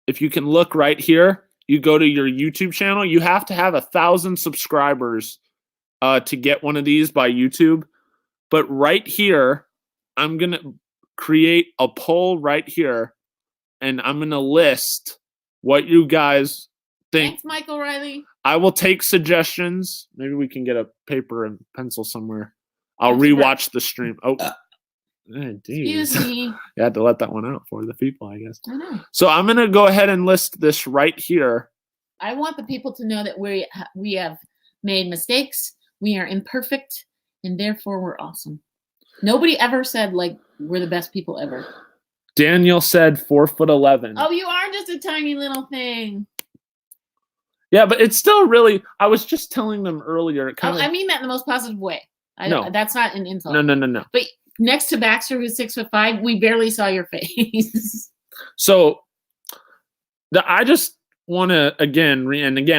if you can look right here, you go to your YouTube channel. You have to have 1,000 subscribers to get one of these by YouTube. But right here, I'm going to create a poll right here, and I'm going to list what you guys Thanks, Michael Riley. I will take suggestions. Maybe we can get a paper and pencil somewhere. I'll rewatch the stream. Oh, excuse me. You had to let that one out for the people, I guess. I know. So I'm going to go ahead and list this right here. I want the people to know that we have made mistakes. We are imperfect, and therefore we're awesome. Nobody ever said, like, we're the best people ever. Daniel said 4'11". Oh, you are just a tiny little thing. Yeah, but it's still really, I was just telling them earlier. I mean that in the most positive way. No. That's not an insult. No. But next to Baxter, who's 6'5", we barely saw your face. So I just want to, again,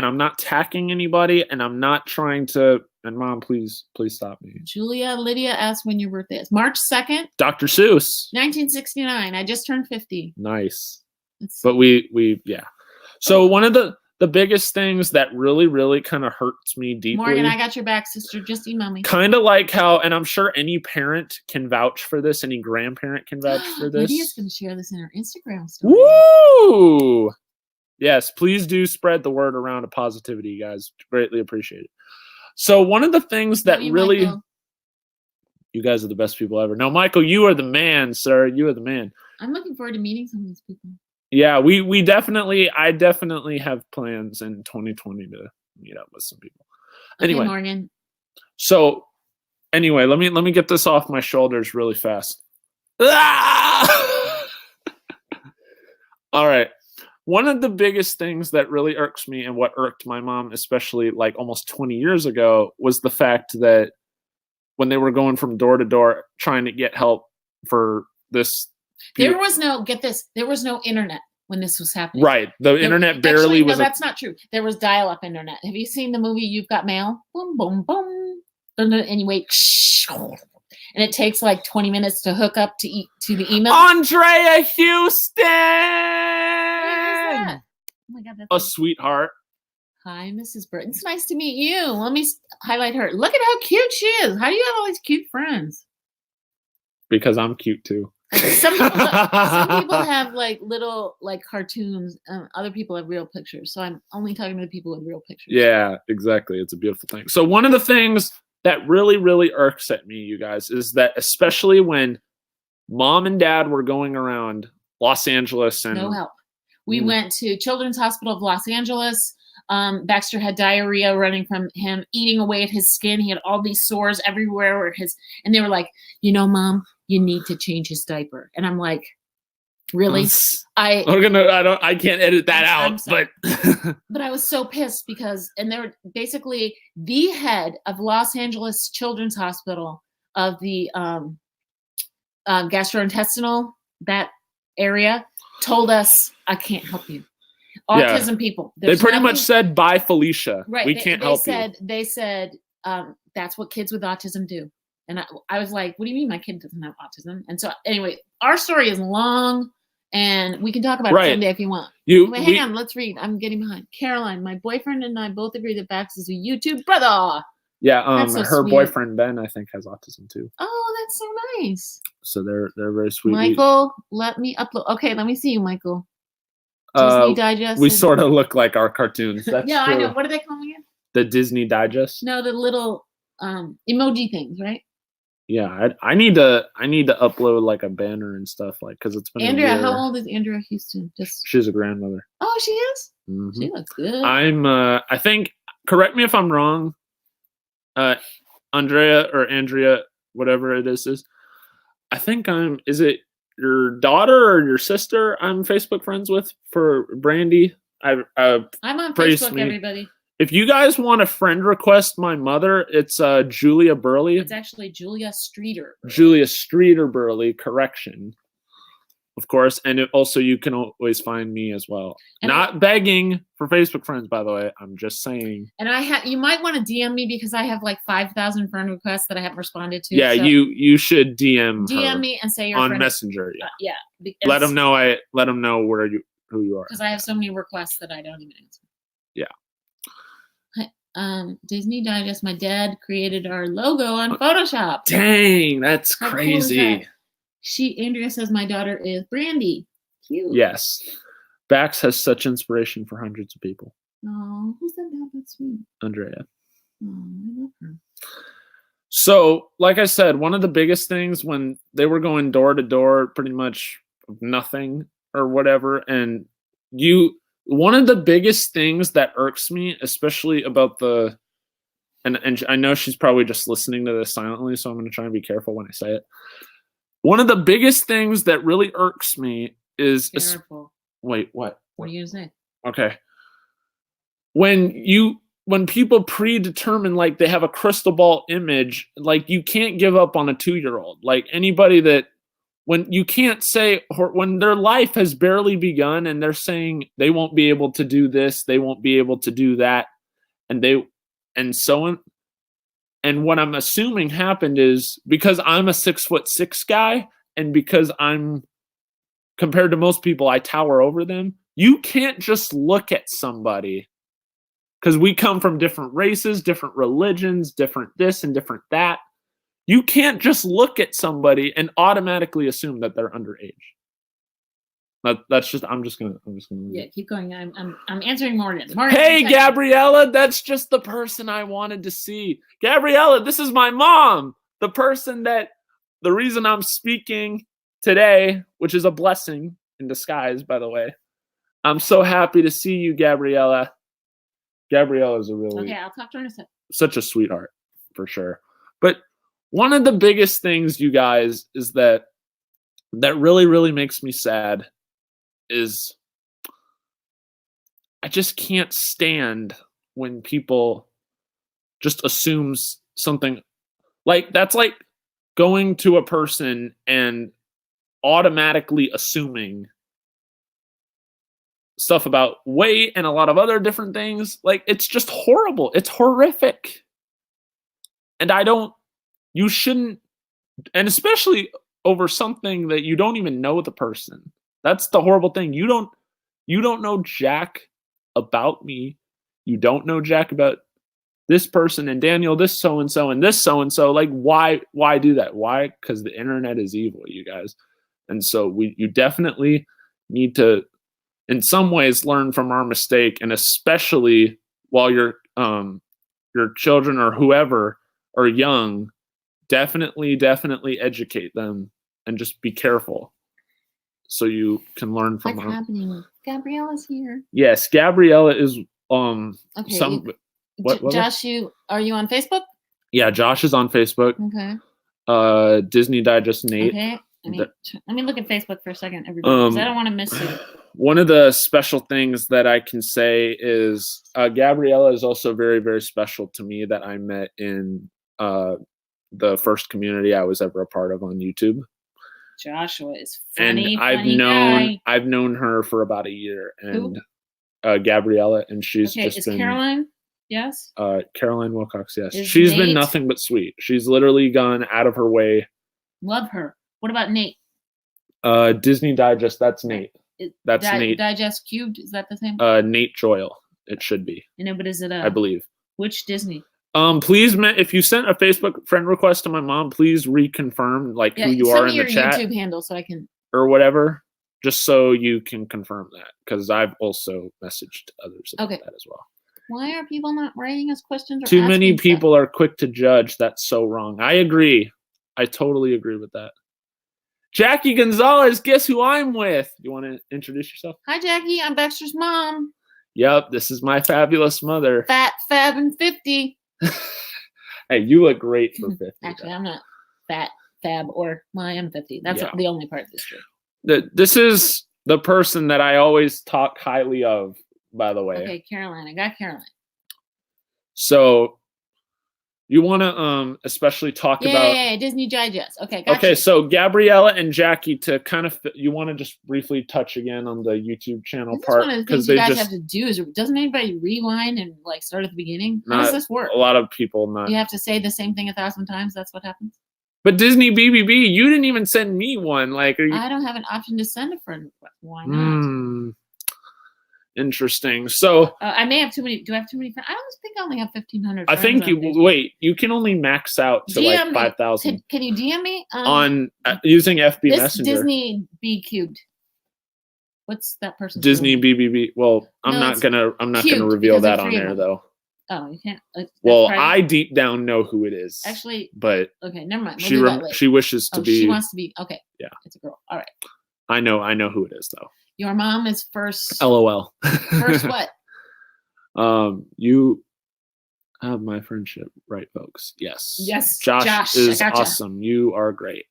I'm not attacking anybody, and I'm not trying to, and Mom, please stop me. Julia Lydia asked when your birthday is. March 2nd. Dr. Seuss. 1969. I just turned 50. Nice. But yeah. So one of the biggest things that really, really kind of hurts me deeply. Morgan, I got your back, sister. Just email me. Kind of like how, and I'm sure any parent can vouch for this, any grandparent can vouch for this. Lydia's going to share this in her Instagram story. Woo! Yes, please do spread the word around of positivity, guys. Greatly appreciate it. So one of the things that really, Michael. You guys are the best people ever. No, Michael, you are the man, sir. You are the man. I'm looking forward to meeting some of these people. Yeah, I definitely have plans in 2020 to meet up with some people. Anyway, okay, Morgan. So anyway, let me get this off my shoulders really fast. Ah! All right. One of the biggest things that really irks me, and what irked my mom, especially like almost 20 years ago, was the fact that when they were going from door to door trying to get help for this. There was no internet when this was happening. Right. The internet barely was. No, that's not true. There was dial-up internet. Have you seen the movie You've Got Mail? Boom, boom, boom. And you wait. And it takes like 20 minutes to hook up to the email. Andrea Houston! Oh my God, that's a sweetheart. Hi, Mrs. Burton. It's nice to meet you. Let me highlight her. Look at how cute she is. How do you have all these cute friends? Because I'm cute too. Some people have like little like cartoons. Other people have real pictures. So I'm only talking to the people with real pictures. Yeah, exactly. It's a beautiful thing. So one of the things that really, really irks at me, you guys, is that especially when Mom and Dad were going around Los Angeles and no help. We went to Children's Hospital of Los Angeles. Baxter had diarrhea running from him, eating away at his skin. He had all these sores everywhere and they were like, Mom, you need to change his diaper. And I'm like, really? I can't edit that out, but but I was so pissed because they're basically the head of Los Angeles Children's Hospital of the gastrointestinal, that area, told us, I can't help you. Autism people. They pretty much said, bye, Felicia. Right. We can't help you. They said, that's what kids with autism do. And I was like, what do you mean my kid doesn't have autism? And so anyway, our story is long and we can talk about it someday if you want. Hang on, let's read. I'm getting behind. Caroline, my boyfriend and I both agree that Bax is a YouTube brother. Yeah, her boyfriend Ben, I think, has autism too. Oh, that's so nice. So they're very sweet. Michael, let me upload. Okay, let me see you, Michael. Disney Digest. We sort of look like our cartoons. That's yeah, true. I know. What are they calling it? The Disney Digest. No, the little emoji things, right? Yeah, I need to upload like a banner and stuff, like, because it's been Andrea. How old is Andrea Houston? She's a grandmother. Oh, she is. Mm-hmm. She looks good. I think. Correct me if I'm wrong. Andrea or Andrea, whatever it is. I think is it your daughter or your sister I'm Facebook friends with for Brandy? I'm on Facebook, everybody. If you guys want to friend request my mother, it's Julia Berle. It's actually Julia Streeter. Julia Streeter Berle, correction. Of course, and also you can always find me as well. And not begging for Facebook friends, by the way. I'm just saying. And you might want to DM me because I have like 5,000 friend requests that I haven't responded to. Yeah, so you should DM me and say you're on Messenger. Yeah, yeah. Let them know who you are. Because I have so many requests that I don't even answer. Yeah. Disney Digest. My dad created our logo on Photoshop. Dang, that's crazy. Cool is that? Andrea says my daughter is Brandy. Cute. Yes. Bax has such inspiration for hundreds of people. Oh, who's that? That's sweet. Andrea. Oh, I love her. So, like I said, one of the biggest things when they were going door to door, pretty much nothing or whatever, and one of the biggest things that irks me, especially about and I know she's probably just listening to this silently, so I'm going to try and be careful when I say it. One of the biggest things that really irks me is... Careful. Wait, what? What are you going to say? Okay. When people predetermine, like, they have a crystal ball image, like, you can't give up on a 2-year-old. Like, anybody that... When you can't say... When their life has barely begun and they're saying they won't be able to do this, they won't be able to do that, and so on. And what I'm assuming happened is because I'm a 6'6" guy, and because I'm, compared to most people, I tower over them. You can't just look at somebody, because we come from different races, different religions, different this and different that. You can't just look at somebody and automatically assume that they're underage. That's just. I'm just gonna. Yeah, keep going. I'm answering Morgan. Hey, Gabriella, that's just the person I wanted to see. Gabriella, this is my mom. The reason I'm speaking today, which is a blessing in disguise, by the way. I'm so happy to see you, Gabriella. Gabriella is Okay, I'll talk to her in a second. Such a sweetheart, for sure. But one of the biggest things, you guys, is that really, really makes me sad. Is I just can't stand when people just assumes something. Like, that's like going to a person and automatically assuming stuff about weight and a lot of other different things. Like, it's just horrible. It's horrific. And you shouldn't, and especially over something that you don't even know the person. That's the horrible thing. You don't know jack about me. You don't know jack about this person and Daniel, this so-and-so and this so-and-so. Like, why do that? Why? Because the internet is evil, you guys. And so you definitely need to, in some ways, learn from our mistake. And especially while your children or whoever are young, definitely educate them and just be careful. So you can learn from what's happening. Gabriella's here. Yes, Gabriella is okay. Josh, are you on Facebook? Yeah, Josh is on Facebook. Okay. Disney Digest Nate. Okay. Let me look at Facebook for a second, everybody, because I don't want to miss it. One of the special things that I can say is Gabriella is also very, very special to me, that I met in the first community I was ever a part of on YouTube. Joshua is funny. And I've known her for about a year, and Gabriella, and she's just been. Caroline? Yes. Caroline Wilcox. Yes, she's been nothing but sweet. She's literally gone out of her way. Love her. What about Nate? Disney Digest. That's Nate. That's Nate. Digest Cubed. Is that the same? Nate Joyle. It should be. No, but is it I believe. Which Disney? Please, if you sent a Facebook friend request to my mom, please reconfirm who you are in the chat. Send me your YouTube handle so I can. Or whatever, just so you can confirm that, because I've also messaged others about that as well. Why are people not writing us questions? Or Too many people are quick to judge. That's so wrong. I agree. I totally agree with that. Jackie Gonzalez, guess who I'm with? You want to introduce yourself? Hi, Jackie. I'm Baxter's mom. Yep, this is my fabulous mother. Fat, fab, and 50. Hey, you look great for 50. Actually, I'm not fat, fab, I am 50. That's the only part that's true. This is the person that I always talk highly of, by the way. Okay, Caroline. I got Caroline. So you want to especially talk about... Yeah, Disney Digest. Okay, gotcha. Okay, so Gabriella and Jackie, to kind of... You want to just briefly touch again on the YouTube channel part? One of the things you guys have to do is... Doesn't anybody rewind and start at the beginning? How does this work? A lot of people not... You have to say the same thing 1,000 times? That's what happens? But Disney BBB, you didn't even send me one. I don't have an option to send a friend request. Why not? Interesting. So I may have too many. Do I have too many friends? I don't think I only have 1,500. I think you can only max out to 5,000. Can you DM me on using FB Messenger? Disney B cubed. What's that person's Disney real name? BBB. Well, I'm No, not it's gonna reveal because that of on 3 of air them. though. Oh, you can't. Well, private? I deep down know who it is. Actually, but okay, never mind. We'll do that later. she wishes to be. She wants to be. Okay. Yeah. It's a girl. All right. I know who it is though. Your mom is first. LOL. First what? You have my friendship, right, folks? Yes. Yes. Josh is awesome. You are great.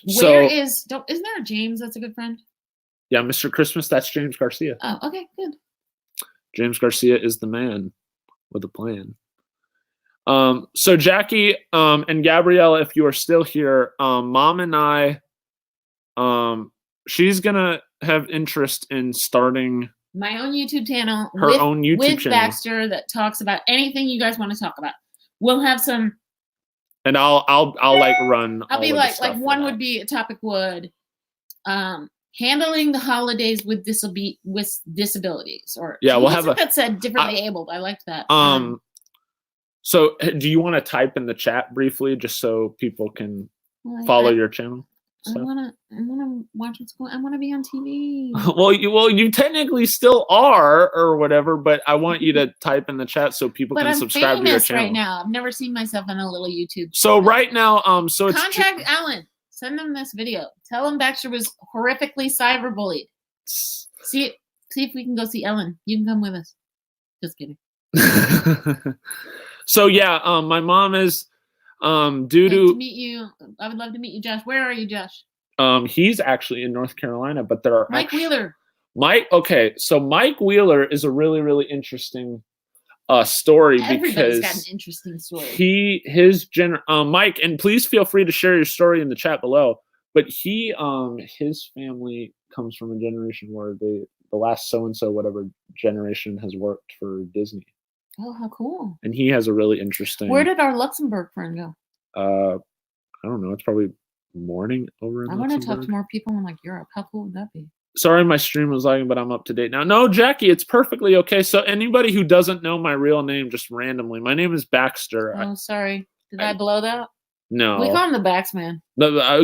Isn't there a James that's a good friend? Yeah, Mr. Christmas, that's James Garcia. Oh, okay, good. James Garcia is the man with a plan. So Jackie and Gabriella, if you are still here, Mom and I, she's gonna have interest in starting my own YouTube channel. Own YouTube with channel. Baxter that talks about anything you guys want to talk about. We'll have some. And I'll like run. I'll be like one would be a topic would, handling the holidays with disabilities or we'll have that said differently abled. I liked that. So do you want to type in the chat briefly just so people can follow your channel? I wanna watch what's going. I wanna be on TV. well, you technically still are or whatever, but I want you to type in the chat so people can subscribe to your channel. Right now, I've never seen myself on a little YouTube. So right now, so it's contact Alan. Send them this video. Tell him Baxter was horrifically cyberbullied. See if we can go see Ellen. You can come with us. Just kidding. So yeah, my mom is to meet you. I would love to meet you, Josh. Where are you, Josh? He's actually in North Carolina, but there are Mike Wheeler. Okay, so Mike Wheeler is a really, really interesting story. Everybody's because got an interesting story. Mike, and please feel free to share your story in the chat below. But his family comes from a generation where the last so-and-so whatever generation has worked for Disney. Oh, how cool. And he has a really interesting. Where did our Luxembourg friend go? I don't know. It's probably mourning over in I want to talk to more people in like Europe. How cool would that be? Sorry, my stream was lagging, but I'm up to date now. No, Jackie, it's perfectly okay. So anybody who doesn't know my real name just randomly, my name is Baxter. Oh, sorry. Did I blow that? No. We call him the Baxman.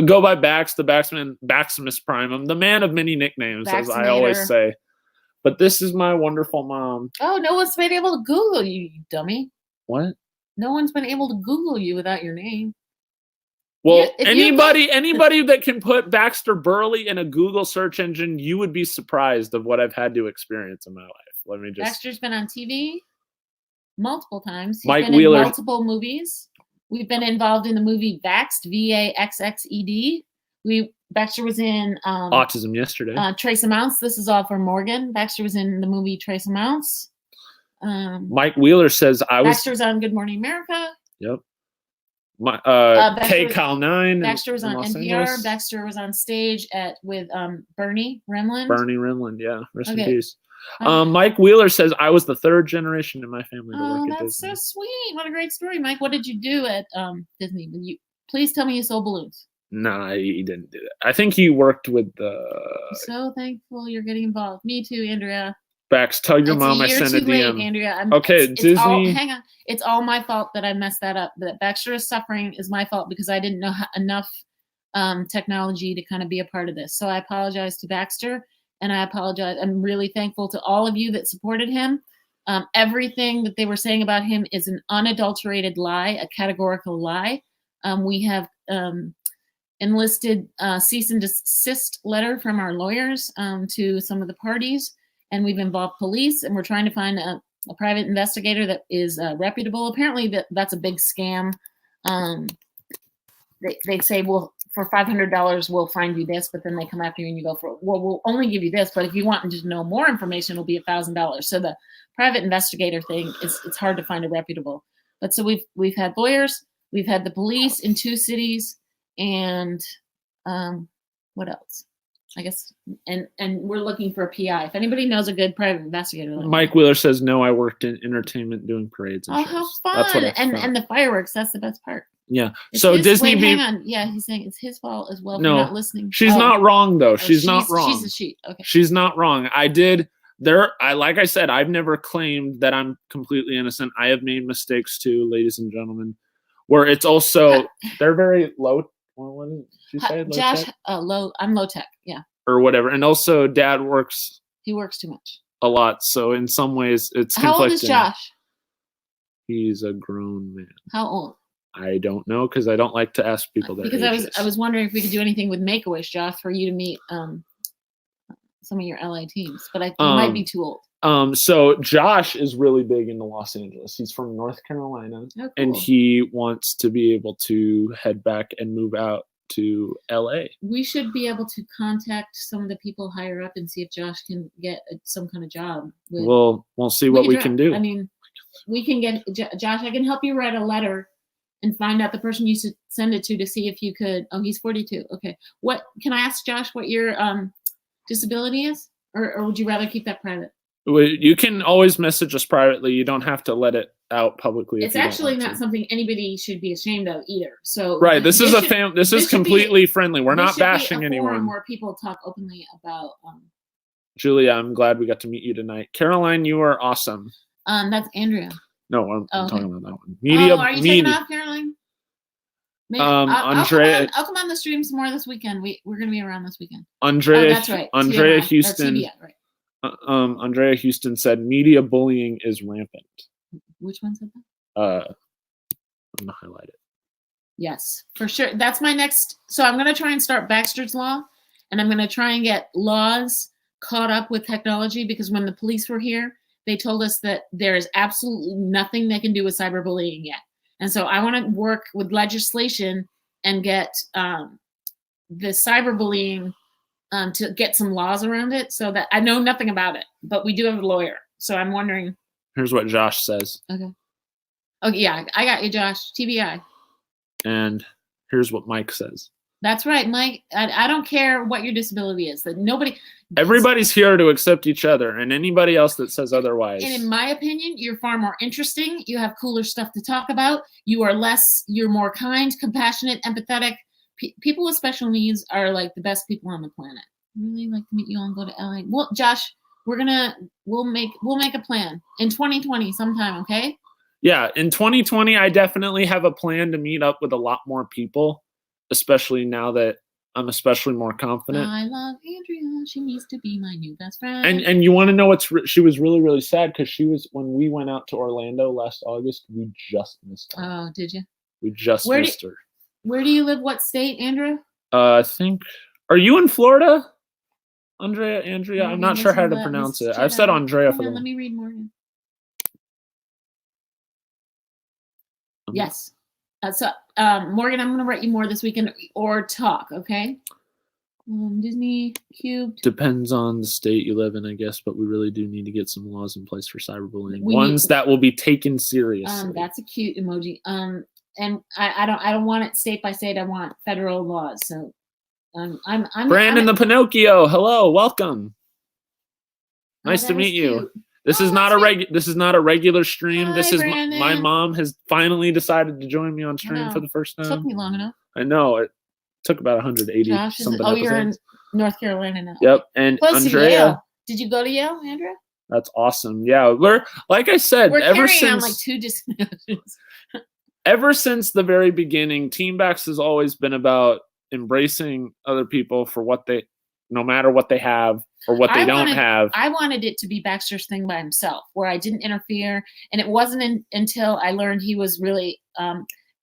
Go by Bax, the Baxman, Baximus Prime. I'm the man of many nicknames, as I always say. But this is my wonderful mom. Oh, no one's been able to Google you, you dummy. What? No one's been able to Google you without your name. Well, anybody that can put Baxter Berle in a Google search engine, you would be surprised of what I've had to experience in my life. Let me just. Baxter's been on TV multiple times. He's Mike been Wheeler. in multiple movies. We've been involved in the movie Vaxxed, VAXXED. Baxter was in Autism Yesterday. Trace Amounts. This is all for Morgan. Baxter was in the movie Trace Amounts. Mike Wheeler says Baxter's on Good Morning America. Yep. KCAL9. Baxter was on NPR. Baxter was on stage with Bernie Remlin. Bernie Remlin, yeah. Rest in peace. Mike Wheeler says I was the third generation in my family to work at Disney. That's so sweet. What a great story, Mike. What did you do at Disney? Please tell me you sold balloons. No, he didn't do that. I think he worked with the. I'm so thankful you're getting involved. Me too, Andrea. Bax, tell your mom I sent a DM. Late, Andrea. Okay, Disney. Hang on. It's all my fault that I messed that up. That Baxter is suffering is my fault because I didn't know enough technology to kind of be a part of this. So I apologize to Baxter, and I apologize. I'm really thankful to all of you that supported him. Everything that they were saying about him is an unadulterated lie, a categorical lie. We have enlisted cease and desist letter from our lawyers to some of the parties. And we've involved police, and we're trying to find a private investigator that is reputable. Apparently, that's a big scam. They say, well, for $500, we'll find you this, but then they come after you and you go well, we'll only give you this, but if you want to know more information, it'll be $1,000. So the private investigator thing it's hard to find a reputable. But so we've had lawyers, we've had the police in 2 cities, and what else? I guess, and we're looking for a PI. If anybody knows a good private investigator, Mike Wheeler says no. I worked in entertainment doing parades. And shows. How fun! That's what and the fireworks. That's the best part. Yeah. So Disney. Hang on. Yeah, he's saying it's his fault as well for not listening. She's not wrong though. She's not wrong. She's a she. Okay. She's not wrong. Like I said, I've never claimed that I'm completely innocent. I have made mistakes too, ladies and gentlemen. Where it's also they're very low. What did she say? Josh, I'm low tech. Yeah. or whatever. And also Dad works. He works too much. A lot. So in some ways it's conflicting. How old is Josh? He's a grown man. How old? I don't know because I don't like to ask people their ages. I was wondering if we could do anything with Make-A-Wish, Josh, for you to meet some of your LA teams, but you might be too old. So Josh is really big into Los Angeles. He's from North Carolina, cool. and he wants to be able to head back and move out to LA. We should be able to contact some of the people higher up and see if Josh can get some kind of job. We'll see what we can do. I mean, we can get Josh. I can help you write a letter and find out the person you should send it to see if you could. Oh, he's 42. Okay. What can I ask Josh? What your disability is, or would you rather keep that private? You can always message us privately. You don't have to let it out publicly. It's actually not something anybody should be ashamed of either. So right, this is this is completely friendly. We're not bashing anyone. Where people talk openly about. Julia, I'm glad we got to meet you tonight. Caroline, you are awesome. That's Andrea. No, I'm talking about that one. Are you taking off, Caroline? Maybe, Andrea, I'll come on the stream some more this weekend. We're gonna be around this weekend. Andrea, that's right. Andrea TMI, Houston. TBI, right. Andrea Houston said media bullying is rampant. Which one said that? I'm gonna highlight it. Yes, for sure. That's my next. So I'm gonna try and start Baxter's Law, and I'm gonna try and get laws caught up with technology, because when the police were here, they told us that there is absolutely nothing they can do with cyberbullying yet. And so I want to work with legislation and get the cyberbullying to get some laws around it, so that I know nothing about it, but we do have a lawyer. So I'm wondering. Here's what Josh says. Okay. Okay, yeah, I got you, Josh. TBI. And here's what Mike says. That's right, Mike. I don't care what your disability is. That everybody's here to accept each other, and anybody else that says otherwise. And in my opinion, you're far more interesting. You have cooler stuff to talk about. You're more kind, compassionate, empathetic. People with special needs are like the best people on the planet. I'd really like to meet you all and go to LA. Well, Josh, we'll make a plan in 2020 sometime, okay? Yeah, in 2020, I definitely have a plan to meet up with a lot more people, especially now that I'm especially more confident. I love Andrea. She needs to be my new best friend. And you want to know she was really, really sad because when we went out to Orlando last August, we just missed her. Oh, did you? We just missed her. Where do you live? What state, Andrea? I think. Are you in Florida, Andrea? I'm not sure how to pronounce it. I've said Andrea for the. Let me read Morgan. Yes. So, Morgan, I'm going to write you more this weekend or talk, okay? Disney Cube. Depends on the state you live in, I guess, but we really do need to get some laws in place for cyberbullying. Ones that will be taken seriously. That's a cute emoji. And I don't want it state by state. I want federal laws. So, I'm Brandon the Pinocchio. Hello, welcome. Nice to meet you. This is not a regular stream. This is my mom has finally decided to join me on stream for the first time. It took me long enough. I know. It took about 180 something episodes. You're in North Carolina now. Yep. And close Andrea. To Yale. Did you go to Yale, Andrea? That's awesome. Yeah. We're like I said, ever since on like 2 disabilities. Ever since the very beginning, Team Bax has always been about embracing other people for no matter what they have or what they don't have. I wanted it to be Baxter's thing by himself, where I didn't interfere. And it wasn't until I learned he was really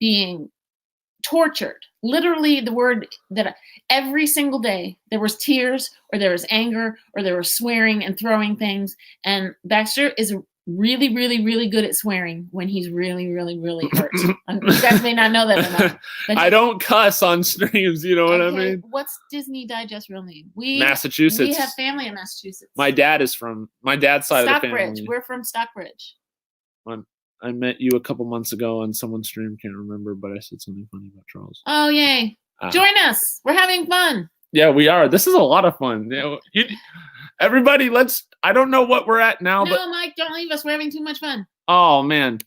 being tortured. Literally, the word that every single day there was tears, or there was anger, or there was swearing and throwing things. And Baxter is really, really, really good at swearing when he's really, really, really hurt. You guys may not know that or not. But I don't cuss on streams, you know what I mean? What's Disney Digest real name? Massachusetts. We have family in Massachusetts. My dad's side of the family. Stockbridge. We're from Stockbridge. I met you a couple months ago on someone's stream, can't remember, but I said something funny about Charles. Oh, yay. Join us. We're having fun. Yeah, we are. This is a lot of fun. Everybody, I don't know what we're at now. No, Mike, don't leave us. We're having too much fun. Oh, man.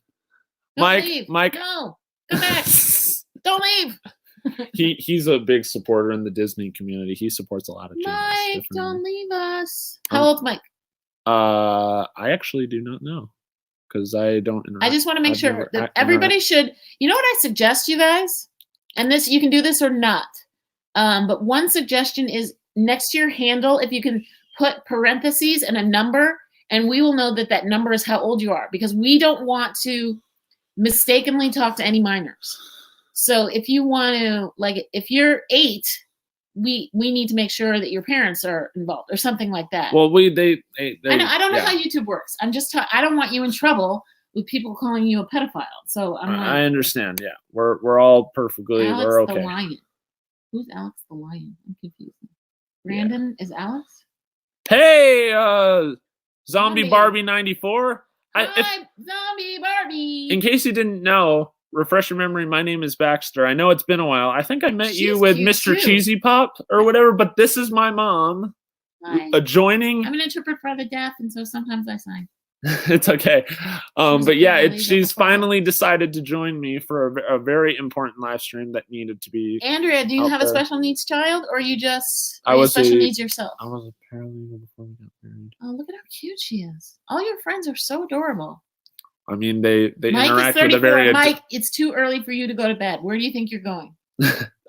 Don't leave. Mike. No, come back. Don't leave. He's a big supporter in the Disney community. He supports a lot of channels. Mike, don't leave us. How old's Mike? I actually do not know because I don't interact. I just want to make sure that everybody should. You know what I suggest, you guys? And this, you can do this or not. But one suggestion is next to your handle, if you can put parentheses and a number, and we will know that that number is how old you are, because we don't want to mistakenly talk to any minors. So if you want to, like, if you're 8, we need to make sure that your parents are involved or something like that. Well, I don't know how YouTube works. I'm just I don't want you in trouble with people calling you a pedophile. So I understand. Yeah, we're all perfectly. Alex we're okay. the Lion. Who's Alex the Lion? I'm confused. Brandon is Alex. Hey, Zombie Barbie 94. Hi, Zombie Barbie. In case you didn't know, refresh your memory. My name is Baxter. I know it's been a while. I think I met you with Mr. Too. Cheesy Pop or whatever, but this is my mom. Hi. Joining. I'm an interpreter for the deaf, and so sometimes I sign. It's okay. But yeah, she's finally decided to join me for a very important live stream that needed to be. Andrea, do you have a special needs child, or you just special needs yourself? I was a paralegal before we got married. Oh, look at how cute she is. All your friends are so adorable. I mean, they Mike interact is 34. with a very. Mike, it's too early for you to go to bed. Where do you think you're going?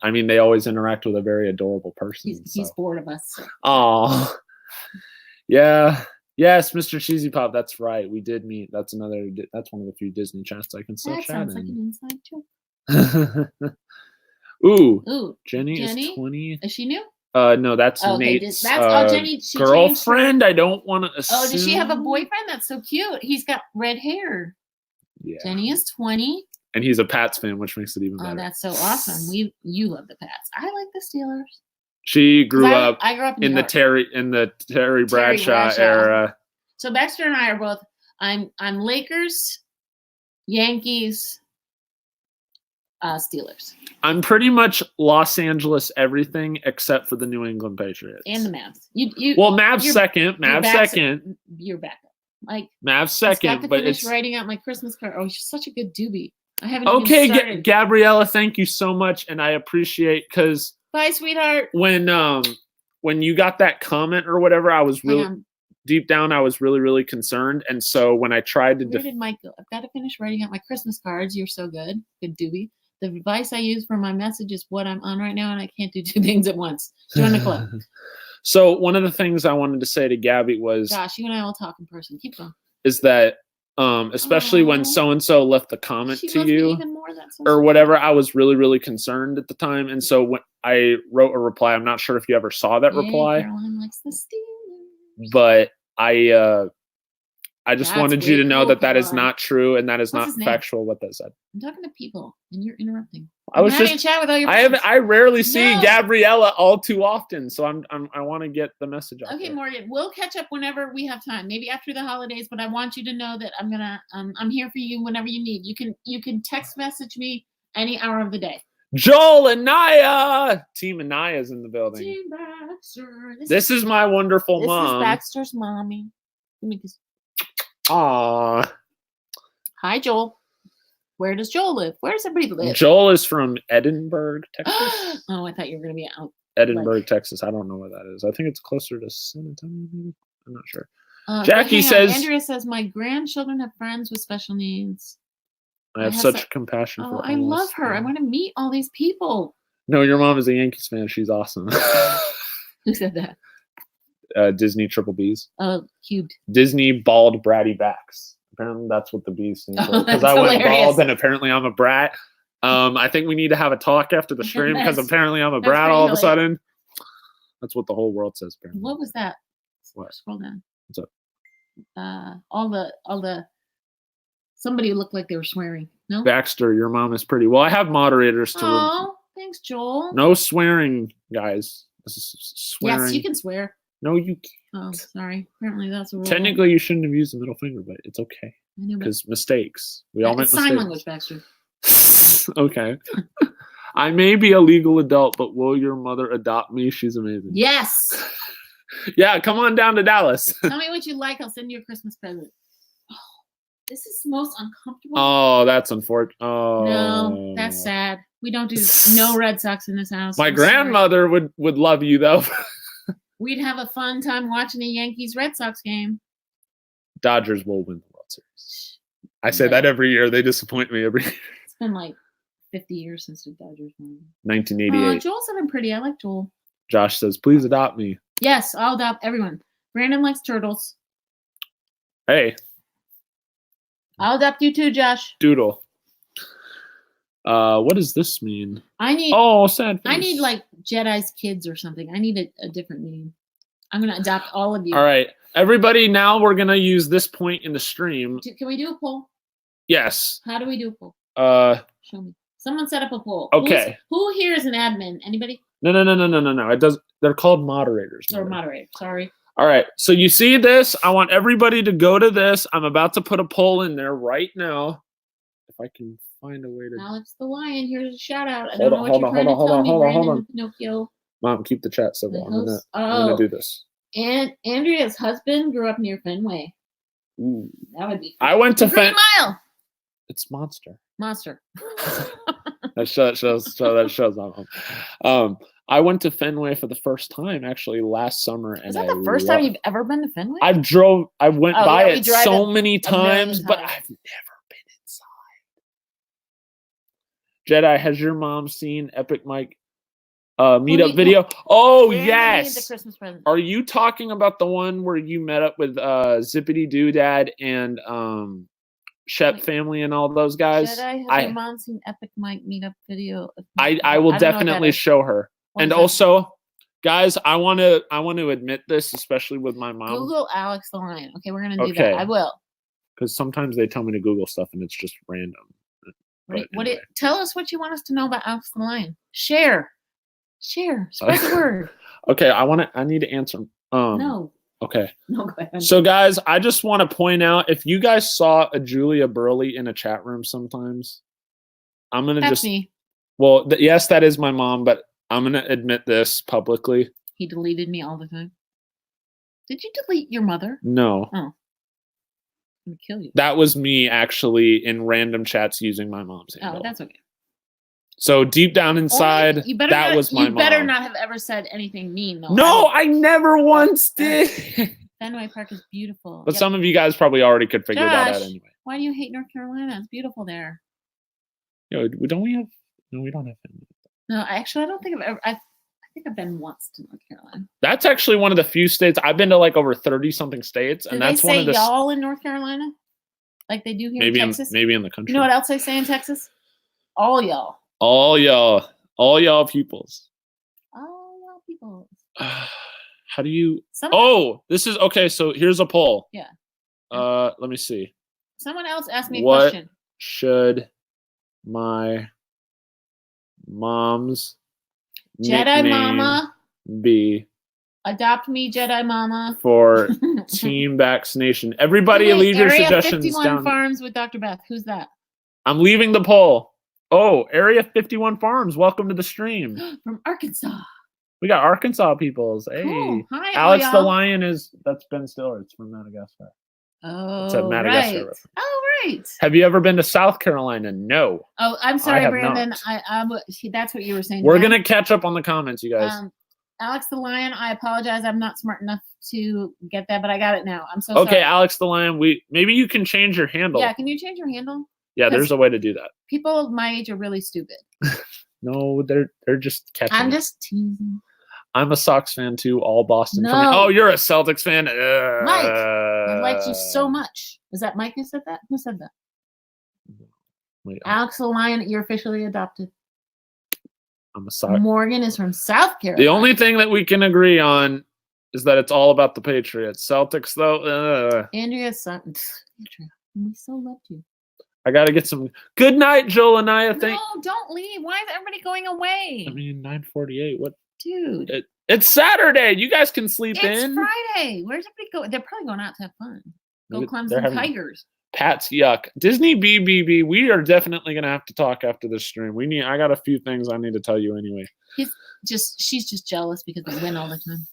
I mean, they always interact with a very adorable person. He's bored of us. Oh, yeah. Yes, Mr. Cheesy Pop. That's right. We did meet. That's one of the few Disney chats I can still chat sounds like in. an inside joke. Ooh. Jenny is 20. Is she new? No, that's Nate's Jenny. girlfriend. I don't want to assume. Oh, does she have a boyfriend? That's so cute. He's got red hair. Yeah. Jenny is 20. And he's a Pats fan, which makes it even better. Oh, that's so awesome. You love the Pats. I like the Steelers. She grew up. I grew up in the Terry Bradshaw era. So Baxter and I are both. I'm Lakers, Yankees, Steelers. I'm pretty much Los Angeles everything except for the New England Patriots and the Mavs. Mavs second. Mavs second. You're back up. Like Mavs second, but it's writing out my Christmas card. Oh, she's such a good doobie. I haven't. Okay, even started. Gabriella, thank you so much, and I appreciate because. Bye, sweetheart. When you got that comment or whatever, I was really deep down. I was really, really concerned, and so when I tried to, where did Mike go? I've got to finish writing out my Christmas cards. You're so good doobie. The device I use for my message is what I'm on right now, and I can't do 2 things at once. Join the club. So one of the things I wanted to say to Gabby was, "Gosh, you and I will talk in person. Keep going." Is that especially when so and so left the comment to you or whatever, I was really, really concerned at the time, and so when I wrote a reply, I'm not sure if you ever saw that reply. Caroline likes the Steelers. But I just wanted you to know that is not true and that is not factual what that said. I'm talking to people and you're interrupting. I was having a chat with all your friends. I rarely see Gabriella all too often, so I want to get the message out. Okay, there. Morgan, we'll catch up whenever we have time. Maybe after the holidays, but I want you to know that I'm gonna I'm here for you whenever you need. You can text message me any hour of the day. Joel and Naya, Team Anaya's in the building. Team Baxter. This is my wonderful mom. This is Baxter's mommy. Let me just. Aww. Hi, Joel. Where does Joel live? Where does everybody live? Joel is from Edinburgh, Texas. Oh, I thought you were going to be out. Edinburgh, Texas. I don't know where that is. I think it's closer to San Antonio, maybe. I'm not sure. Jackie says... Andrea says, my grandchildren have friends with special needs. I have such compassion for I love her. I want to meet all these people. No, your mom is a Yankees fan. She's awesome. Who said that? Disney Triple Bs. Oh, cute. Disney Bald Bratty Backs. Apparently that's what the B stands for. Because I went bald and apparently I'm a brat. I think we need to have a talk after the stream because apparently I'm a brat all of a sudden. That's what the whole world says. Apparently. What was that? What? Scroll down. What's up? All the somebody looked like they were swearing. No? Baxter, your mom is pretty. Well, I have moderators to. Oh, thanks, Joel. No swearing, guys. This is swearing. Yes, you can swear. No, you can't. Oh, sorry. Apparently that's a rule. Technically, you shouldn't have used the middle finger, but it's okay. Because mistakes. We all make mistakes. Sign language, Baxter. Okay. I may be a legal adult, but will your mother adopt me? She's amazing. Yes. Yeah, come on down to Dallas. Tell me what you like. I'll send you a Christmas present. Oh, this is the most uncomfortable. Oh, that's unfortunate. Oh. No, that's sad. We don't do no Red Sox in this house. My grandmother would love you, though. We'd have a fun time watching a Yankees-Red Sox game. Dodgers will win the World Series. I say that every year. They disappoint me every year. It's been like 50 years since the Dodgers won. 1988. Joel said I'm pretty. I like Joel. Josh says, please adopt me. Yes, I'll adopt everyone. Brandon likes turtles. Hey. I'll adopt you too, Josh. Doodle. What does this mean? I need. Oh, sad face. I need like Jedi's kids or something. I need a different name. I'm gonna adopt all of you. All right, everybody. Now we're gonna use this point in the stream. Can we do a poll? Yes. How do we do a poll? Show me. Someone set up a poll. Okay. Who here is an admin? Anybody? No. It does. They're called moderators. Or moderator. Sorry. All right. So you see this? I want everybody to go to this. I'm about to put a poll in there right now. If I can find a way to. Alex the Lion. Here's a shout out. Hold on. Pinocchio. Mom, keep the chat civil. I'm gonna do this. And Andrea's husband grew up near Fenway. Ooh. That would be. I went to Green Mile. It's Monster. that shows on. I went to Fenway for the first time actually last summer. Is that the first time you've ever been to Fenway? I went by it so many times, but I've never been inside. Jedi, has your mom seen Epic Mike meetup video? Oh, yes. The Christmas present. Are you talking about the one where you met up with Zippity Doodad and Shep family and all those guys? Jedi, has your mom seen Epic Mike meetup video? I will definitely show her. And also, guys, I want to admit this, especially with my mom. Google Alex the Lion. Okay, we're gonna do that. I will. Because sometimes they tell me to Google stuff and it's just random. Anyway. Tell us what you want us to know about Alex the Lion. Share. Spread the word. Okay, I need to answer. No. Okay. No, go ahead. So, guys, I just want to point out, if you guys saw a Julia Burley in a chat room sometimes, I'm gonna That's me. Well, yes, that is my mom, but I'm gonna admit this publicly. He deleted me all the time. Did you delete your mother? No. Oh. I'm gonna kill you. That was me actually in random chats using my mom's handle. Oh, that's okay. So deep down inside, that was my mom. You better not have ever said anything mean, though. No, I never once did. Fenway Park is beautiful. But some of you guys probably already could figure that out anyway. Why do you hate North Carolina? It's beautiful there. Yo, don't we have? No, we don't have Fenway. No, actually, I don't think I've ever. I think I've been once to North Carolina. That's actually one of the few states I've been to, like over 30-something states, and that's one of the. Y'all in North Carolina, like they do here in Texas. Maybe in the country. You know what else they say in Texas? All y'all. All y'all peoples. All y'all peoples. How do you? This is okay. So here's a poll. Yeah. Let me see. Someone else asked me a question. What should my mom's Jedi Mama be? Adopt me, Jedi Mama. For Team Bax Nation. Everybody leave your suggestions 51 down. Farms with Dr. Beth. Who's that? I'm leaving the poll. Oh, Area 51 Farms. Welcome to the stream. From Arkansas. We got Arkansas peoples. Hey. Cool. Hi, Alex the Lion that's Ben Stiller. It's from Madagascar. Oh, it's a Madagascar reference. Oh, right. Have you ever been to South Carolina? No. Oh, I'm sorry, Brandon. That's what you were saying. We're going to catch up on the comments, you guys. Alex the Lion, I apologize. I'm not smart enough to get that, but I got it now. I'm so sorry. Okay, Alex the Lion, maybe you can change your handle. Yeah, can you change your handle? Yeah, there's a way to do that. People my age are really stupid. No, they're just catching. I'm just teasing. I'm a Sox fan too. All Boston. No. Oh, you're a Celtics fan. Mike, I liked you so much. Is that Mike who said that? Who said that? Wait, Alex the Lion, you're officially adopted. I'm a Sox. Morgan is from South Carolina. The only thing that we can agree on is that it's all about the Patriots. Celtics, though. Andrea's son. Andrea, we so loved you. I got to get some. Good night, Joel and I. No, don't leave. Why is everybody going away? I mean, 9:48. What? Dude. It's Saturday. You guys can sleep in. It's Friday. Where's everybody going? They're probably going out to have fun. Go climb some tigers. Pat's yuck. Disney BBB. We are definitely going to have to talk after this stream. I got a few things I need to tell you anyway. She's just jealous because we win all the time.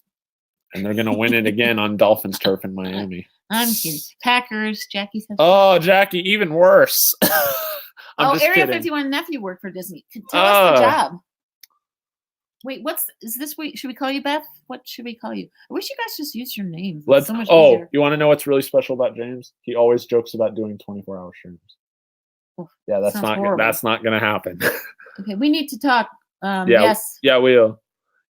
And they're going to win it again on Dolphins turf in Miami. I'm kidding. Packers. Jackie says. Oh, Jackie, even worse. Area 51 nephew worked for Disney. Tell us the job. Wait, is this week? Should we call you Beth? What should we call you? I wish you guys just used your names. So much easier. You want to know what's really special about James? He always jokes about doing 24-hour streams. Oh, yeah, that's not going to happen. Okay, we need to talk. Yes. Yeah, we'll.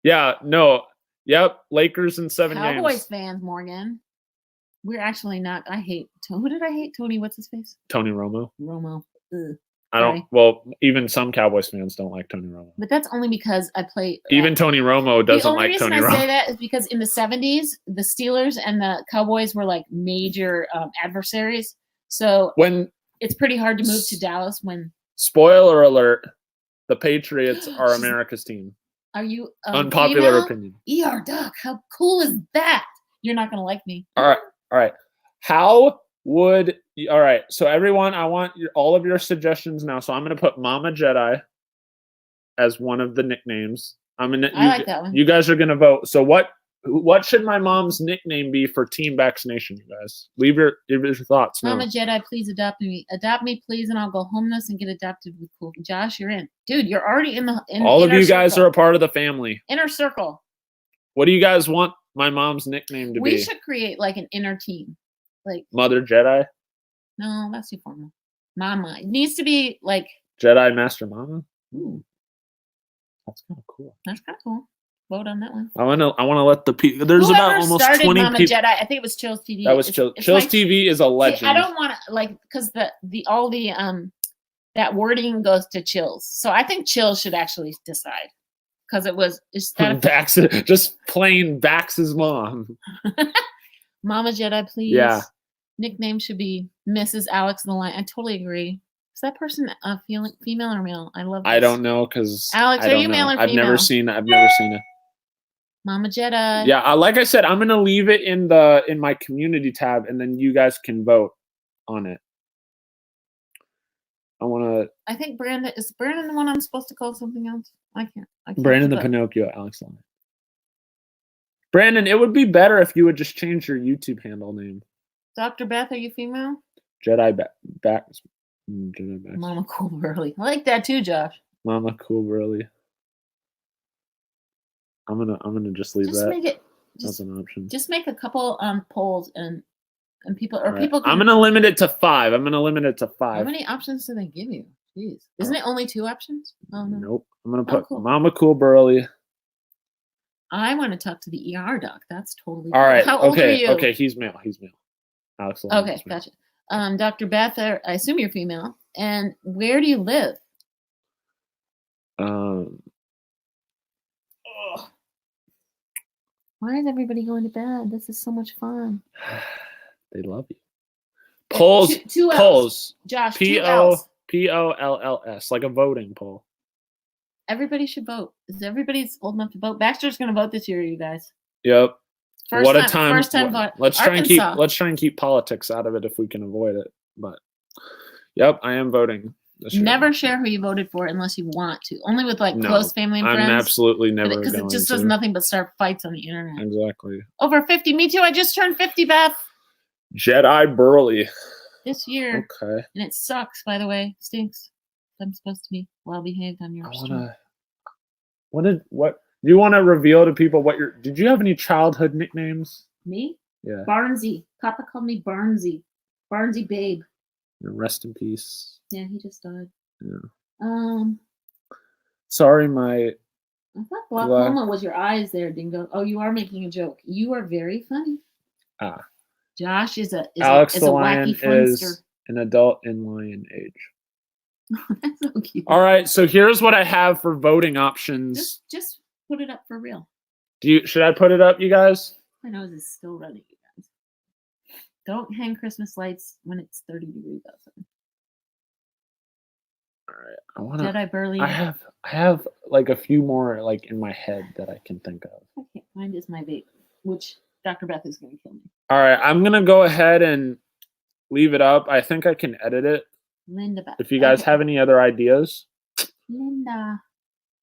Yeah, no. Yep, Lakers in 7 Cowboys games. fans, Morgan. We're actually not. I hate. Who did I hate? Tony, what's his face? Tony Romo. Romo. Ugh. I don't. Sorry. Well, even some Cowboys fans don't like Tony Romo. But that's only because I play. Even Tony Romo doesn't like Tony Romo. The only reason I say that is because in the 70s, the Steelers and the Cowboys were like major adversaries. So when it's pretty hard to move to Dallas when. Spoiler alert: the Patriots are America's team. Are you unpopular opinion? ER Doc, how cool is that? You're not gonna like me. All right. How would all right? So everyone, I want all of your suggestions now. So I'm gonna put Mama Jedi as one of the nicknames. I like that one. You guys are gonna vote. So what should my mom's nickname be for Team Bax Nation? You guys, leave your thoughts. Mama Jedi, please adopt me. Adopt me, please, and I'll go homeless and get adopted with cool. Josh, you're in, dude. You're already in the. All of you guys are a part of the family. Inner circle. What do you guys want my mom's nickname to be? We should create like an inner team, like Mother Jedi. No, that's too formal. Mama, it needs to be like Jedi Master Mama. Ooh. That's kind of cool. That's kind of cool. Vote on that one. I want to let the people. There's Whoever about almost started 20 Mama people. Jedi. I think it was Chills TV. That was Chills. Chills like, TV is a legend. See, I don't want to like because that wording goes to Chills. So I think Chills should actually decide because it's that Bax, just plain Bax's mom. Mama Jedi, please. Yeah. Nickname should be Mrs. Alex the Lion. I totally agree. Is that person female or male? I love. This. I don't know because Alex, are you male or female? I've never seen it. Mama Jedi. Yeah, like I said, I'm gonna leave it in my community tab, and then you guys can vote on it. I think Brandon is the one I'm supposed to call something else. I can't Brandon the Pinocchio, Alex Lyon. Brandon, it would be better if you would just change your YouTube handle name. Dr. Beth, are you female? Jedi Bax. Mama Cool Burley. I like that too, Josh. Mama Cool Burley. I'm gonna just leave that. Make it as an option. Just make a couple polls and people right. people. I'm gonna limit it to 5. How many options do they give you? Jeez, isn't it only 2 options? Oh no. Nope. I'm gonna put Mama Cool Burley. I want to talk to the ER doc. That's totally all right. How old are you? Okay, he's male. Alex Lyon, okay, gotcha. Dr. Beth, I assume you're female. And where do you live? Why is everybody going to bed? This is so much fun. They love you. Polls. Two polls. Josh. POLLS, like a voting poll. Everybody should vote. Everybody's old enough to vote. Baxter's going to vote this year, you guys. Yep. First time vote. Let's try and keep politics out of it if we can avoid it. But yep, I am voting. Never share who you voted for unless you want to. Only with close family and friends. I'm absolutely never going to. Because it just does nothing but start fights on the internet. Exactly. Over 50. Me too. I just turned 50, Beth. Jedi Burley. This year. Okay. And it sucks, by the way. Stinks. I'm supposed to be well behaved on your stream. What do you want to reveal to people did you have any childhood nicknames? Me? Yeah. Barnsey. Papa called me Barnsey. Barnsey babe. Rest in peace. Yeah, he just died. Yeah. I Sorry, thought glaucoma was your eyes there, Dingo. Oh, you are making a joke. You are very funny. Josh is a wacky funster. An adult in lion age. That's so cute. All right, so here's what I have for voting options. Just put it up for real. Should I put it up, you guys? My nose is still running, you guys. Don't hang Christmas lights when it's 30 degrees outside. All right, Jedi Burley. I have like a few more in my head that I can think of. I can't find is my vape, which Dr. Beth is going to kill me. All right, I'm gonna go ahead and leave it up. I think I can edit it. Linda Beth. If you guys have any other ideas. Linda.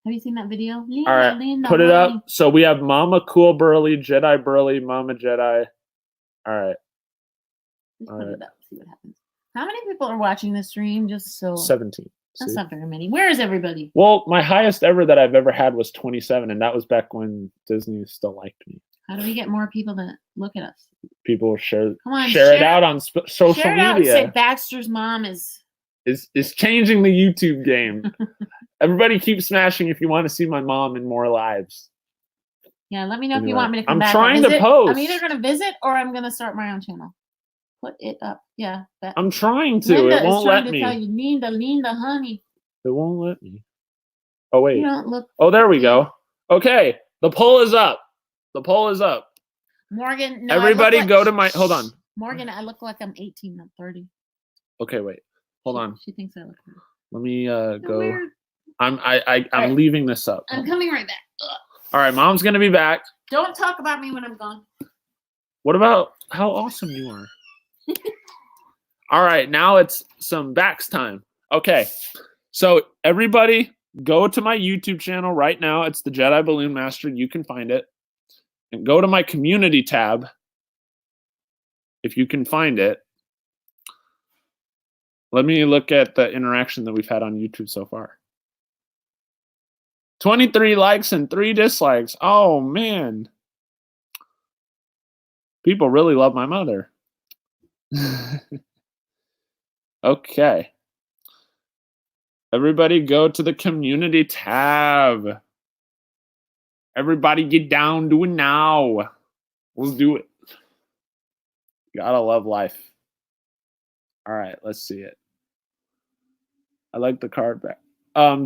Have you seen that video? Linda, all right, Linda, put it up. So we have Mama Cool Burley, Jedi Burley, Mama Jedi. All right. Just put it up. See what happens. How many people are watching this stream? Just so 17. That's not very many. Where is everybody? Well, my highest ever that I've ever had was 27, and that was back when Disney still liked me. How do we get more people to look at us? People share share it out on social share it media. Out and say Baxter's mom is changing the YouTube game. Everybody keep smashing if you want to see my mom in more lives. Yeah, let me know if Anyway, you want me to come I'm back. trying and to visit. post. I'm either going to visit or I'm going to start my own channel. Put it up. Yeah. I'm trying to. Linda It won't is trying let to me. tell you, Linda, honey. It won't let me. Oh, wait. You don't look. Oh, there we go. Okay. The poll is up. The poll is up. Morgan, no. Everybody go to my... Hold on. Morgan, I look like I'm 18, not 30. Okay, wait. Hold on. She thinks I look weird. Let me go. Weird. I'm right. leaving this up. I'm coming right back. Ugh. All right, Mom's going to be back. Don't talk about me when I'm gone. What about how awesome you are? All right, now it's some Bax time. Okay, so everybody go to my YouTube channel right now. It's the Jedi Balloon Master. You can find it. And go to my community tab if you can find it. Let me look at the interaction that we've had on YouTube so far. 23 likes and 3 dislikes. Oh, man. People really love my mother. Okay. Everybody go to the community tab. Everybody get down to it now. Let's do it. Gotta love life. All right, let's see it. I like the card back.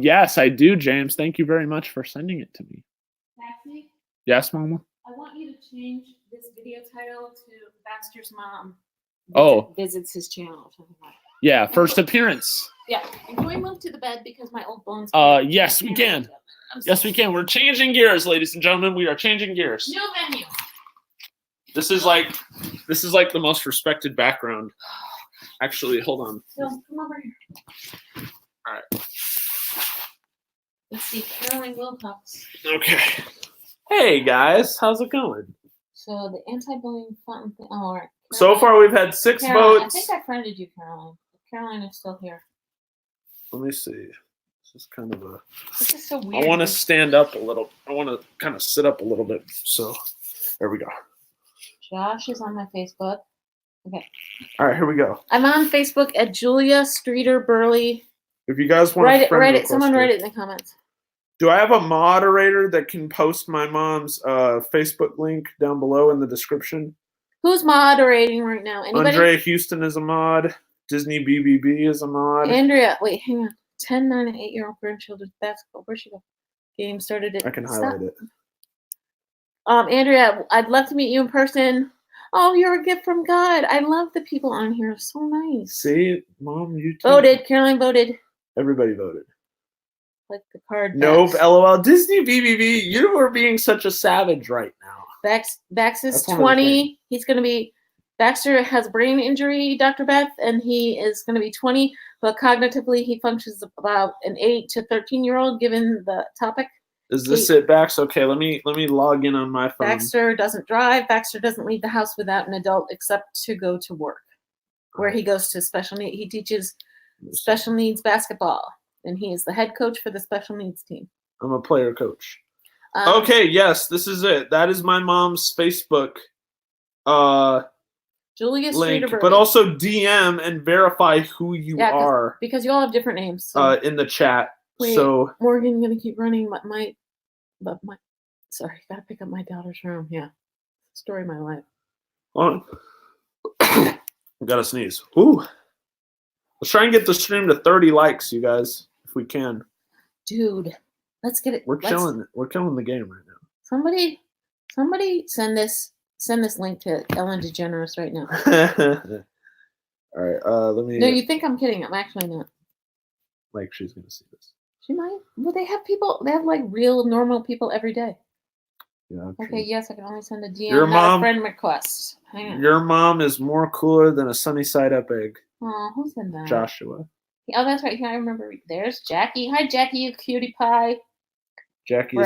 Yes, I do, James. Thank you very much for sending it to me. Taxi, Yes, Mama? I want you to change this video title to Baxter's mom visits his channel or something like that. Yeah, first appearance. Yeah. And can we move to the bed because my old bones... Yes, we can. Yes, we can. We're changing gears, ladies and gentlemen. We are changing gears. New venue. This is like the most respected background. Actually, hold on. Phil, come over here. All right. Let's see, Caroline Wilcox. Okay. Hey guys, how's it going? So the anti-bullying fountain thing. Oh, all right. So far, we've had 6 Caroline, votes. I think I friended you, Caroline. Caroline is still here. Let me see. This is kind of a... This is so weird. I want to stand up a little. I want to kind of sit up a little bit. So, there we go. Josh is on my Facebook. Okay. All right, here we go. I'm on Facebook at Julia Streeter Burley. If you guys want to write it. Someone write it in the comments. Do I have a moderator that can post my mom's Facebook link down below in the description? Who's moderating right now? Anybody? Andrea Houston is a mod. Disney BBB is a mod. Andrea, wait, hang on. 10, 9, and 8-year-old grandchildren's basketball. Where'd she go? Game started at... I can highlight it. Andrea, I'd love to meet you in person. Oh, you're a gift from God. I love the people on here. So nice. See, Mom, you too. Voted. Caroline voted. Everybody voted. Like the card. Nope, LOL. Disney BBB, you are being such a savage right now. Bax is 20. He's going to be... Baxter has brain injury, Dr. Beth, and he is going to be 20, but cognitively he functions about an 8 to 13-year-old given the topic. Is this it, Bax? Okay, let me log in on my phone. Baxter doesn't drive. Baxter doesn't leave the house without an adult except to go to work, where he goes to special needs. He teaches special needs basketball, and he is the head coach for the special needs team. I'm a player coach. Okay, yes, this is it. That is my mom's Facebook Julia link, Streeter, but also DM and verify who you are. Because you all have different names. So. In the chat. Wait, so Morgan, gonna keep running my sorry, gotta pick up my daughter's room. Yeah, story of my life. I gotta sneeze. Ooh, let's try and get the stream to 30 likes, you guys, if we can. Dude, let's get it. We're killing the game right now. Somebody send this link to Ellen DeGeneres right now. All right, let me. No, you think I'm kidding? I'm actually not. Like she's gonna see this. She might. Well, they have people. They have like real normal people every day. Yeah. Okay. True. Yes, I can only send a DM. Your mom, a friend request. Hang on. Your mom is more cooler than a sunny side up egg. Oh, who said that? Joshua. Oh, that's right. Yeah, I remember. There's Jackie. Hi, Jackie, you cutie pie. Jackie's.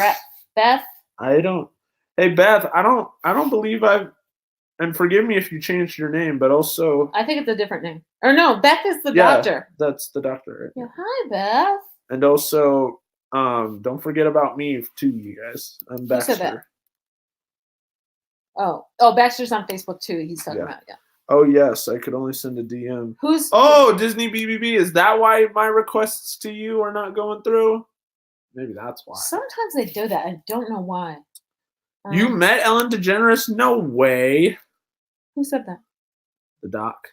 Beth. Hey, Beth. I don't believe I've. And forgive me if you changed your name, but also. I think it's a different name. Or no, Beth is the doctor. That's the doctor. Right? Yeah. Hi, Beth. And also, don't forget about me too, you guys. I'm Baxter. Who said that? Oh, Baxter's on Facebook too. He's talking about Oh yes, I could only send a DM. Who's? Oh, Disney BBB. Is that why my requests to you are not going through? Maybe that's why. Sometimes they do that. I don't know why. You met Ellen DeGeneres? No way. Who said that? The doc.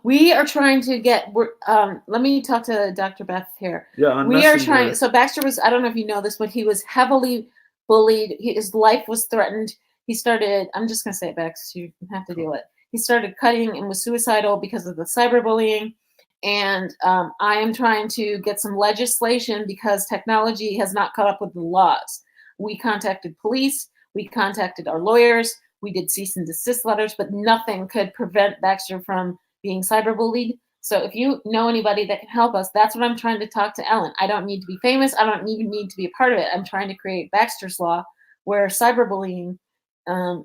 We are trying to get. Let me talk to Dr. Beth here. Yeah, we are trying. So Baxter was. I don't know if you know this, but he was heavily bullied. His life was threatened. He started. I'm just gonna say it, Bax. You have to deal with it. He started cutting and was suicidal because of the cyberbullying. And I am trying to get some legislation because technology has not caught up with the laws. We contacted police. We contacted our lawyers. We did cease and desist letters, but nothing could prevent Baxter from being cyberbullied. So if you know anybody that can help us, that's what I'm trying to talk to Ellen. I don't need to be famous. I don't even need to be a part of it. I'm trying to create Baxter's Law where cyberbullying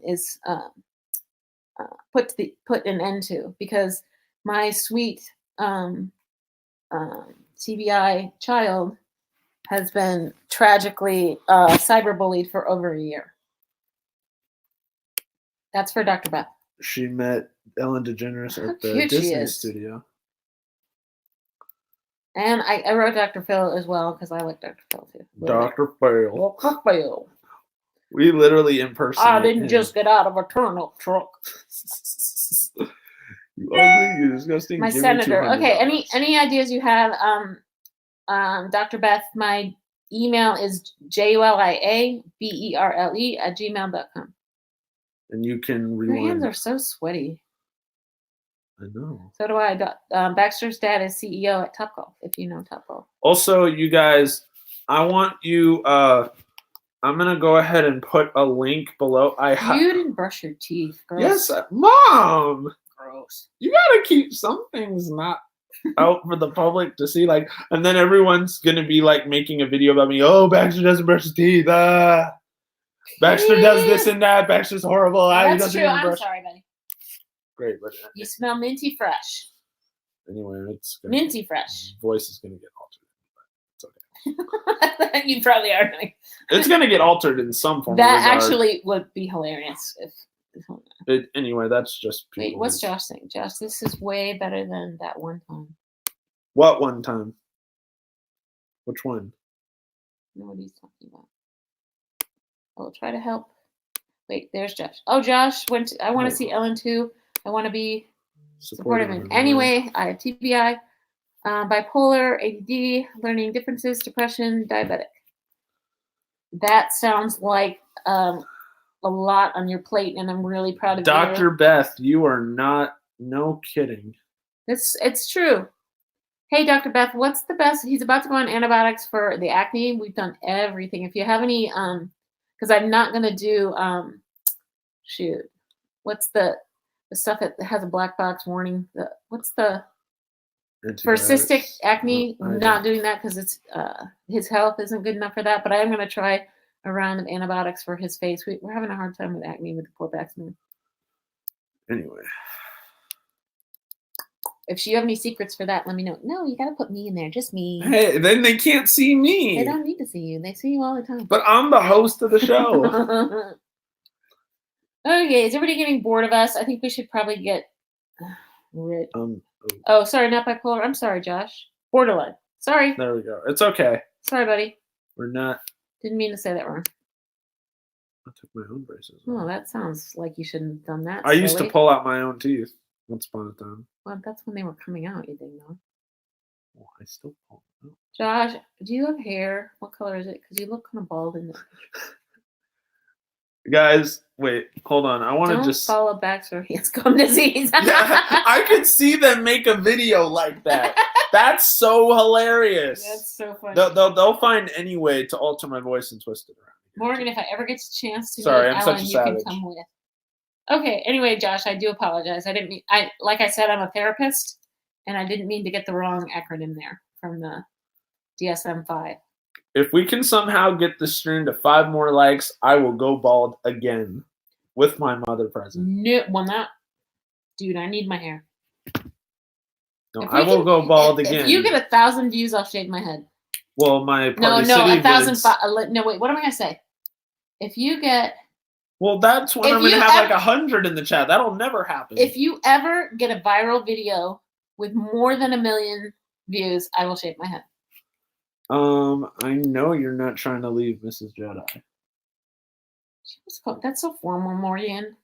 is put an end to, because my sweet TBI child has been tragically cyberbullied for over a year. That's for Dr. Beth. She met Ellen DeGeneres at the Disney studio. And I wrote Dr. Phil as well because I like Dr. Phil too. Dr. Phil. Dr. Phil. We literally impersonate I didn't just get out of a turnip truck. You ugly, you disgusting. My senator. Okay, any ideas you have? Dr. Beth, my email is juliaberle@gmail.com. And you can rewind. Your hands are so sweaty. I know. So do I. Baxter's dad is CEO at Topgolf, if you know Topgolf. Also, you guys, I want you. I'm gonna go ahead and put a link below. You didn't brush your teeth. Gross. Yes, Mom. Gross. You gotta keep some things not out for the public to see, like, and then everyone's gonna be like making a video about me. Oh, Baxter doesn't brush his teeth. Baxter does this and that. Baxter's horrible. That's true. I'm sorry, buddy. Great, but you smell minty fresh. Anyway, it's minty fresh. Voice is gonna get altered. It's okay. You probably are. It's gonna get altered in some form. That actually would be hilarious if. Anyway, that's just. Wait, what's Josh saying? Josh, this is way better than that one time. What one time? Which one? I know what he's talking about. I'll try to help. Wait, there's Josh. Oh, Josh went. I want to see Ellen too. I want to be supportive. Anyway, I have TBI, bipolar, ADD, learning differences, depression, diabetic. That sounds like a lot on your plate, and I'm really proud of you. Dr. Beth, you are not. No kidding. It's true. Hey, Dr. Beth, what's the best? He's about to go on antibiotics for the acne. We've done everything. If you have any, because I'm not gonna do what's the stuff that has a black box warning? What's the for cystic acne? Not doing that because it's his health isn't good enough for that. But I am gonna try a round of antibiotics for his face. We're having a hard time with acne with the poor Baxman. Anyway. If you have any secrets for that, let me know. No, you got to put me in there. Just me. Hey, then they can't see me. They don't need to see you. They see you all the time. But I'm the host of the show. Okay, is everybody getting bored of us? I think we should probably get rid. Oh, sorry, not bipolar. I'm sorry, Josh. Borderline. Sorry. There we go. It's okay. Sorry, buddy. We're not. Didn't mean to say that wrong. I took my own braces. Oh, that sounds like you shouldn't have done that. I used to pull out my own teeth once upon a time. Well, that's when they were coming out, you didn't know. Well, I still pull them out. Josh, do you have hair? What color is it? Because you look kind of bald in this. Guys, wait, hold on. I want to just follow Baxter. He has gum disease. Yeah, I could see them make a video like that. That's so hilarious. That's so funny. They'll find any way to alter my voice and twist it around. Morgan, if I ever get a chance to meet Ellen, you can come with. Okay. Anyway, Josh, I do apologize. I didn't mean. Like I said, I'm a therapist, and I didn't mean to get the wrong acronym there from the DSM-5. If we can somehow get this stream to 5 more likes, I will go bald again with my mother present. No, well, not, dude. I need my hair. No, I will go bald again. If you get 1,000 views, I'll shave my head. Well, my Party City 1,000. No, wait. What am I gonna say? If you get. Well, that's when I'm gonna have like 100 in the chat. That'll never happen. If you ever get a viral video with more than 1 million views, I will shave my head. I know you're not trying to leave Mrs. Jedi. That's so formal, Morgan.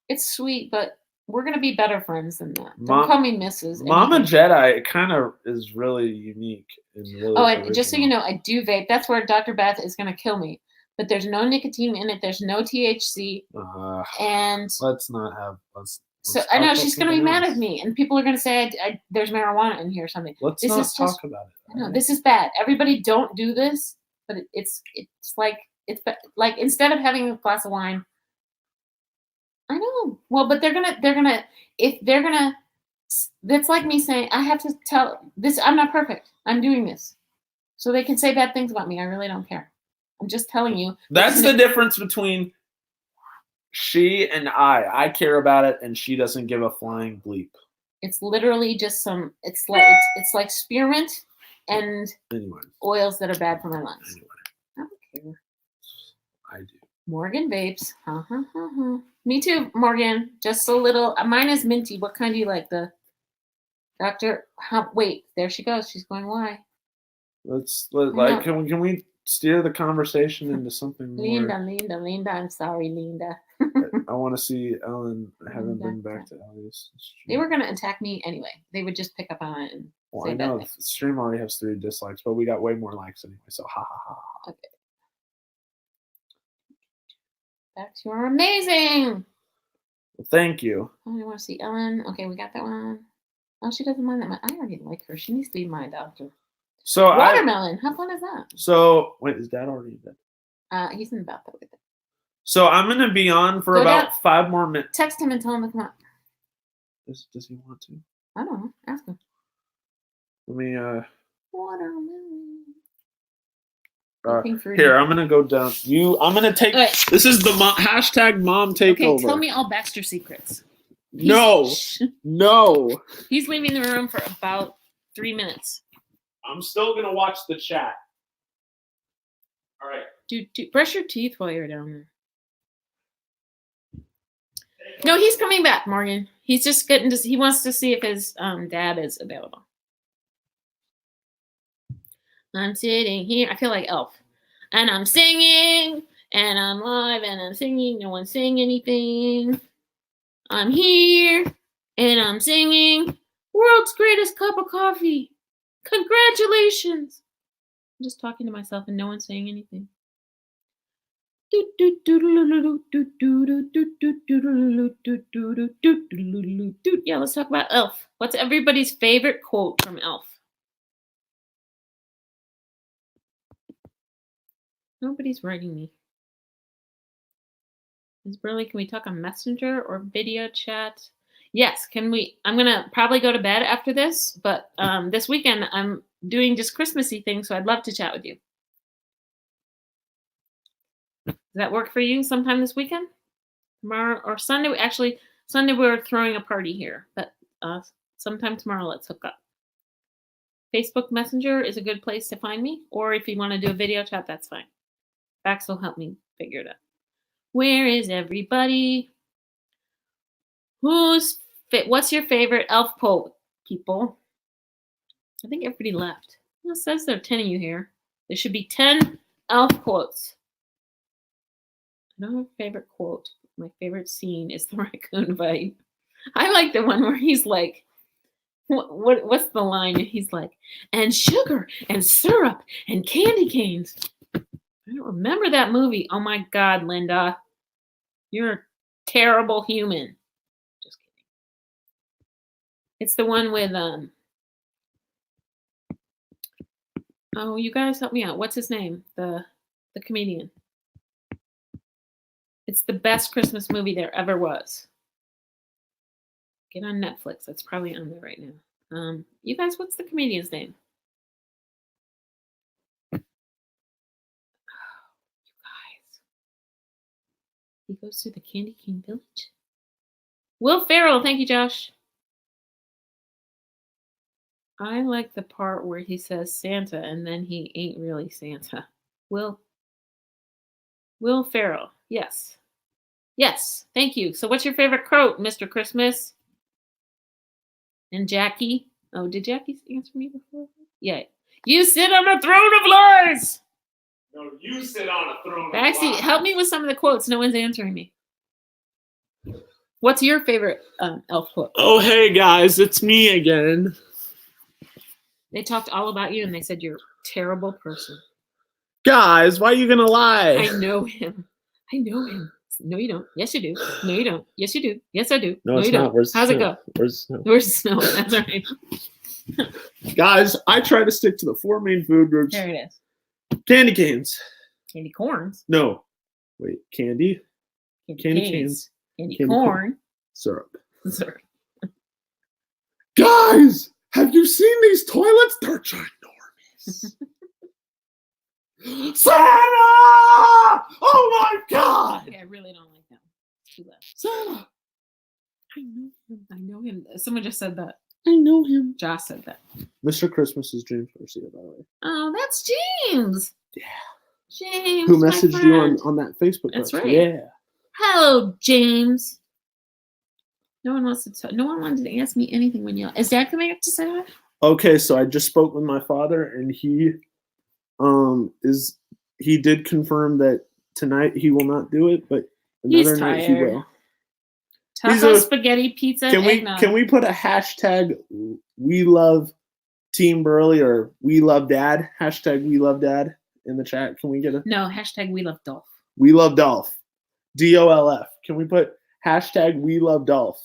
It's sweet, but we're gonna be better friends than that. Don't Mom- call me Mrs. Mama anything. Jedi kind of is really unique and really. Oh, and just so you original. know, I do vape. That's where Dr. Beth is gonna kill me. But there's no nicotine in it. There's no THC. And let's not have. Let's so I know talk she's about gonna be something mad else. at me, and people are gonna say there's marijuana in here or something. Let's This not is talk just, about it. I know this is bad. Everybody don't do this, but it's like instead of having a glass of wine. I know. Well, but they're gonna if they're gonna. That's like me saying I have to tell this. I'm not perfect. I'm doing this, so they can say bad things about me. I really don't care. I'm just telling you. That's the difference between she and I care about it, and she doesn't give a flying bleep. It's literally just some. It's like spearmint and oils that are bad for my lungs. Anyway. I don't care. I do. Morgan vapes. Me too, Morgan. Just a little. Mine is minty. What kind do you like? The doctor. Wait, there she goes. She's going. Why? Can we steer the conversation into something more? Linda. I'm sorry, Linda. I want to see Ellen. I haven't been back to Ellie's stream. They were going to attack me anyway. They would just pick up on it and say I know the stream already has 3 dislikes, but we got way more likes anyway. So ha ha ha. Okay. Bax, you are amazing. Well, thank you. Oh, I want to see Ellen. Okay, we got that one. Oh, she doesn't mind that much. I already like her. She needs to be my doctor. So watermelon. How fun is that? So wait, is Dad already dead? He's in the bathtub with it. So I'm gonna be on for about 5 more minutes. Text him and tell him to come up. Does he want to? I don't know. Ask him. Let me Watermelon. Here, I'm gonna go down. I'm gonna take. Okay. This is the hashtag mom takeover. Okay, tell me all Baxter secrets. No. He's leaving the room for about 3 minutes. I'm still gonna watch the chat. All right. Dude, brush your teeth while you're down there. No, he's coming back, Morgan. He's just getting to. He wants to see if his dad is available. I'm sitting here. I feel like Elf, and I'm singing, and I'm live, and I'm singing. No one's saying anything. I'm here, and I'm singing. World's greatest cup of coffee. Congratulations. I'm just talking to myself, and no one's saying anything. Yeah, let's talk about Elf. What's everybody's favorite quote from Elf? Nobody's writing me. Ms. Burley, can we talk on Messenger or video chat? Yes, can we? I'm going to probably go to bed after this, but this weekend I'm doing just Christmassy things, so I'd love to chat with you. Does that work for you sometime this weekend? Tomorrow or Sunday? Actually, Sunday we're throwing a party here, but sometime tomorrow let's hook up. Facebook Messenger is a good place to find me, or if you want to do a video chat, that's fine. Bax will help me figure it out. Where is everybody? What's your favorite Elf quote, people? I think everybody left. Well, it says there are 10 of you here. There should be 10 Elf quotes. I don't have a favorite quote. My favorite scene is the raccoon fight. I like the one where he's like, what's the line? He's like, and sugar and syrup and candy canes. I don't remember that movie. Oh my God, Linda. You're a terrible human. Just kidding. It's the one with, oh, you guys help me out. What's his name? The comedian. It's the best Christmas movie there ever was. Get on Netflix. That's probably on there right now. You guys, what's the comedian's name? Oh, you guys. He goes to the Candy Cane Village. Will Ferrell. Thank you, Josh. I like the part where he says Santa and then he ain't really Santa. Will Ferrell. Yes. Yes. Thank you. So what's your favorite quote, Mr. Christmas? And Jackie. Oh, did Jackie answer me before? Yeah. You sit on the throne of lies. No, you sit on a throne. Baxy, help me with some of the quotes. No one's answering me. What's your favorite elf quote? Oh, hey guys, it's me again. They talked all about you and they said you're a terrible person. Guys, why are you gonna lie? I know him. I know him. No, you don't. Yes, you do. No, you don't. Yes, you do. Yes, I do. No, it's you not. don't. Where's How's the it snow? go? Where's the snow? Where's the snow? That's right. Guys, I try to stick to the 4 main food groups. There it is. Candy canes. Candy corns. No. Wait, candy? Candy canes. Candy Candy corn. Syrup. Sorry. Guys, have you seen these toilets? They're ginormous. Santa! Oh my God! Okay, I really don't like that. Too loud. Santa! I know him. I know him. Someone just said that. I know him. Josh said that. Mr. Christmas is James Garcia, by the way. Oh, that's James. Yeah. James. Who my messaged you friend. on that Facebook That's post. right. Yeah. Hello, James. No one wants to talk. No one wanted to ask me anything when you. Is Dad coming up to say hi? Okay, so I just spoke with my father, and he did confirm that tonight he will not do it, but another He's night he tired. will. Taco, spaghetti, pizza, Can we put a hashtag we love Team Berle or we love Dad? Hashtag we love Dad in the chat. Can we get a No, hashtag we love Dolph. we love Dolph? DOLF. Can we put hashtag we love Dolph?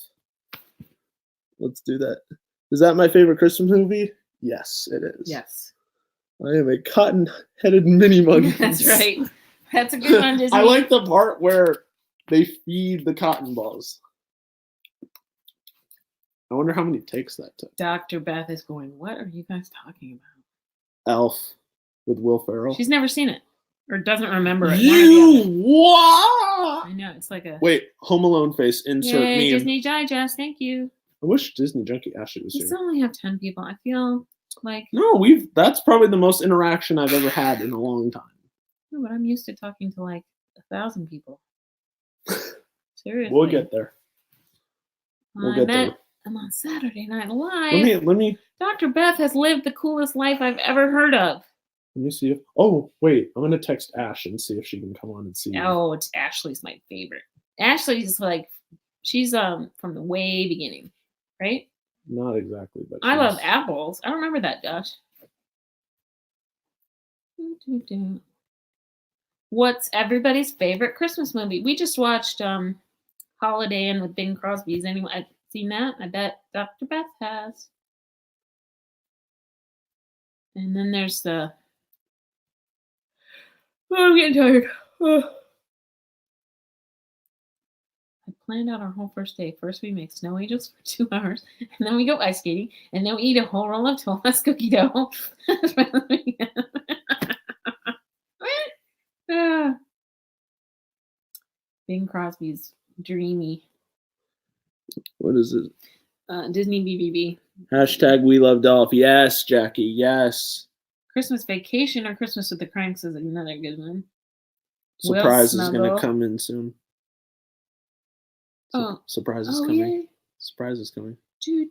Let's do that. Is that my favorite Christmas movie? Yes, it is. Yes. I am a cotton-headed mini monkey. That's right. That's a good one, Disney. I like the part where they feed the cotton balls. I wonder how many takes that took. Dr. Beth is going, what are you guys talking about? Elf with Will Ferrell. She's never seen it or doesn't remember it. You what? I know. It's like a. Wait, Home Alone face insert Yay, meme. Disney Digest. Thank you. I wish Disney Junkie Ashley was We here. still only have 10 people. I feel like. No, that's probably the most interaction I've ever had in a long time. No, but I'm used to talking to like 1,000 people. Seriously. We'll get there. We'll get there. I'm on Saturday Night Live. Let me Dr. Beth has lived the coolest life I've ever heard of. see if. Oh wait, I'm gonna text Ash and see if she can come on and see. Oh, it's Ashley's my favorite. Ashley's like, she's from the way beginning, right? Not exactly, but I love apples. I remember that, Josh. What's everybody's favorite Christmas movie? We just watched Holiday Inn with Bing Crosby. Has anyone seen that? I bet Dr. Beth has. And then there's the. Oh, I'm getting tired. Oh. I planned out our whole first day. First, we make snow angels for 2 hours, and then we go ice skating, and then we eat a whole roll of Tollhouse cookie dough. Bing Crosby's dreamy. What is it? Disney BBB. Hashtag we love Dolph. Yes, Jackie. Yes. Christmas Vacation or Christmas with the Cranks is another good one. Surprise is going to come in soon. Oh. Surprise is coming. Yeah. Surprise is coming. Do,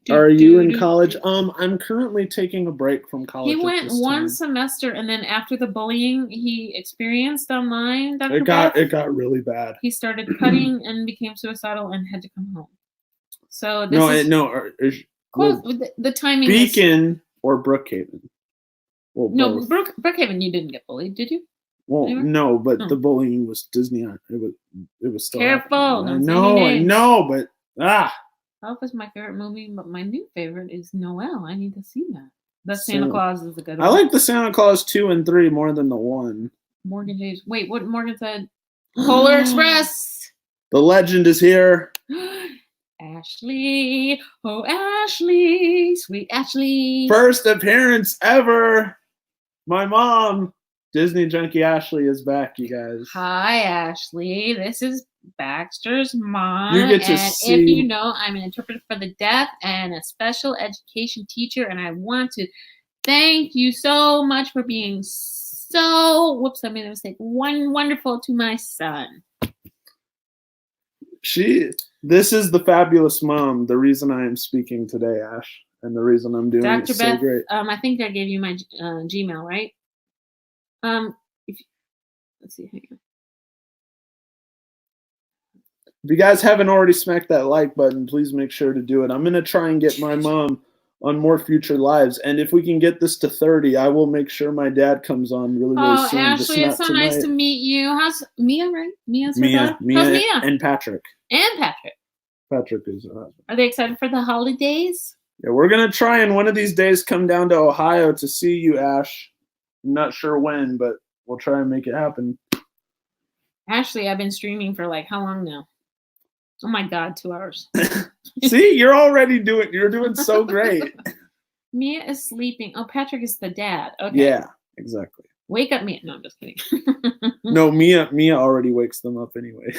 Are you in college? I'm currently taking a break from college. He went one semester, and then after the bullying he experienced online, Dr. It got really bad. He started cutting and became suicidal and had to come home. So this the timing. Beacon or Brookhaven? Well, no, Brookhaven. You didn't get bullied, did you? Well, no, but the bullying was Disney. It was still careful. I know, but Elf is my favorite movie, but my new favorite is Noel. I need to see that. The Santa Claus is a good one. I like the Santa Claus 2 and 3 more than the 1. Morgan James. Wait, what Morgan said? Polar Express. The legend is here. Ashley. Oh, Ashley. Sweet Ashley. First appearance ever. My mom, Disney Junkie Ashley, is back, you guys. Hi, Ashley. This is Baxter's mom. You get to and see. If you know, I'm an interpreter for the deaf and a special education teacher, and I want to thank you so much for being so, whoops, I made a mistake, wonderful to my son. This is the fabulous mom, the reason I am speaking today, Ash, and the reason I'm doing Dr. it Beth, so great. I think I gave you my Gmail, right? Let's see. Hang on. If you guys haven't already smacked that like button, please make sure to do it. I'm going to try and get my mom on more future lives. And if we can get this to 30, I will make sure my dad comes on really, really soon. Ashley, it's so nice to meet you. How's Mia, right? Mia's her daughter? How's Mia? And Patrick. And Patrick. Patrick is her husband. Are they excited for the holidays? Yeah, we're going to try and one of these days come down to Ohio to see you, Ash. I'm not sure when, but we'll try and make it happen. Ashley, I've been streaming for like how long now? Oh my God, 2 hours. See, you're doing so great. Mia is sleeping. Oh, Patrick is the dad. Okay. Yeah, exactly. Wake up, Mia. No, I'm just kidding. No, Mia already wakes them up anyway.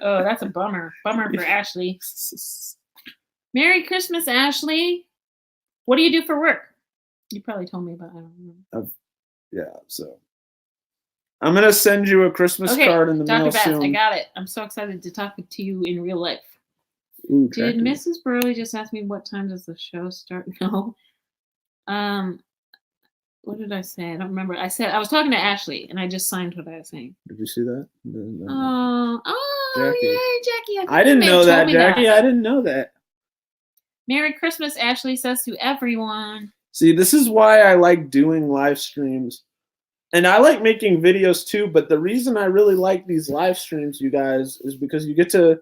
Oh, that's a bummer. Bummer for Ashley. Merry Christmas, Ashley. What do you do for work? You probably told me about it. I don't remember. Yeah, so I'm going to send you a Christmas card in the mail Dr. Bax, soon. I got it. I'm so excited to talk to you in real life. Ooh, Did Mrs. Berle just ask me what time does the show start? No. What did I say? I don't remember. I said I was talking to Ashley, and I just signed what I was saying. Did you see that? Jackie. Yay, Jackie. I didn't know that, Jackie. I didn't know that. Merry Christmas, Ashley says to everyone. See, this is why I like doing live streams. And I like making videos too, but the reason I really like these live streams, you guys, is because you get to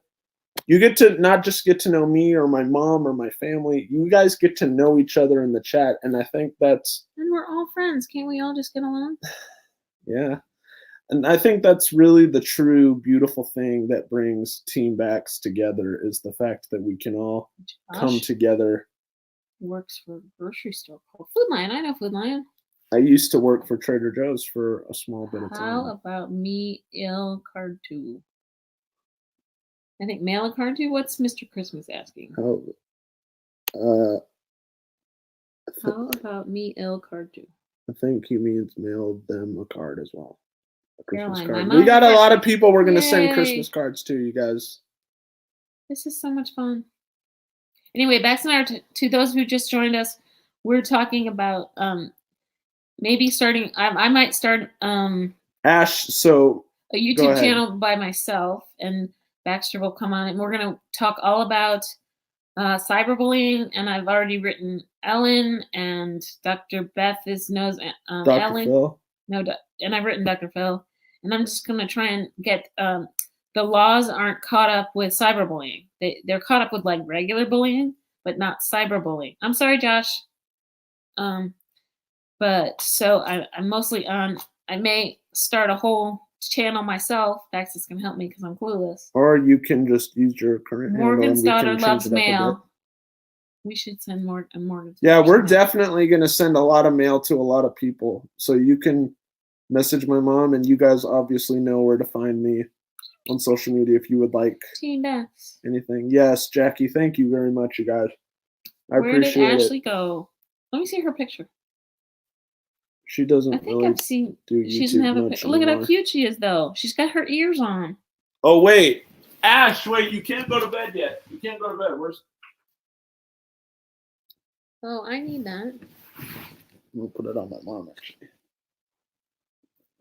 not just get to know me or my mom or my family. You guys get to know each other in the chat, and I think that's... And we're all friends. Can't we all just get along? Yeah. And I think that's really the true beautiful thing that brings Team Bax together, is the fact that we can all come together. Works for a grocery store called Food Lion. I know Food Lion. I used to work for Trader Joe's for a small bit of time. How about me il card too? I think mail a card too. What's Mr. Christmas asking? How about me il card too? I think he means mail them a card as well. A Christmas Caroline, card. We got a lot of people we're going to send Christmas cards to, you guys. This is so much fun. Anyway, Bax and I are to those who just joined us, we're talking about maybe starting. I might start Ash. So a YouTube channel by myself, and Baxter will come on, and we're going to talk all about cyberbullying. And I've already written Ellen, and Dr. Beth knows Dr. Ellen. Phil. No, and I've written Dr. Phil, and I'm just going to try and get the laws aren't caught up with cyberbullying. They're caught up with like regular bullying, but not cyberbullying. I'm sorry, Josh. But so I'm mostly on. I may start a whole channel myself. Bax is gonna help me because I'm clueless. Or you can just use your current. Morgan's daughter loves mail. We should send Morgan's. Yeah, we're definitely gonna send a lot of mail to a lot of people. So you can message my mom, and you guys obviously know where to find me on social media if you would like Team Bax. Anything. Yes, Jackie, thank you very much, you guys. I appreciate it. Where did Ashley go? Let me see her picture. She doesn't. I think I've seen. She doesn't have a picture. Look at how cute she is, though. She's got her ears on. Oh wait, Ash, wait! You can't go to bed yet. You can't go to bed. Where's? Oh, I need that. We'll put it on my mom actually.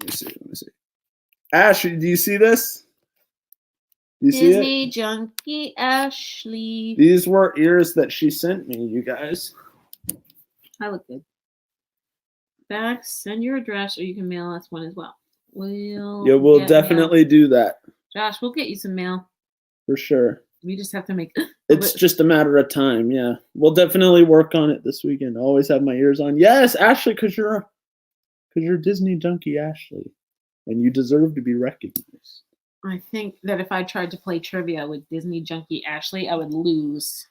Let me see. Ash, do you see this? You see it? Disney Junkie Ashley. These were ears that she sent me, you guys. I look good. Bax, send your address, or you can mail us one as well. We'll definitely do that. Josh, we'll get you some mail. For sure. We just have to make. It's just a matter of time. Yeah, we'll definitely work on it this weekend. I always have my ears on. Yes, Ashley, because you're Disney Junkie Ashley, and you deserve to be recognized. I think that if I tried to play trivia with Disney Junkie Ashley, I would lose.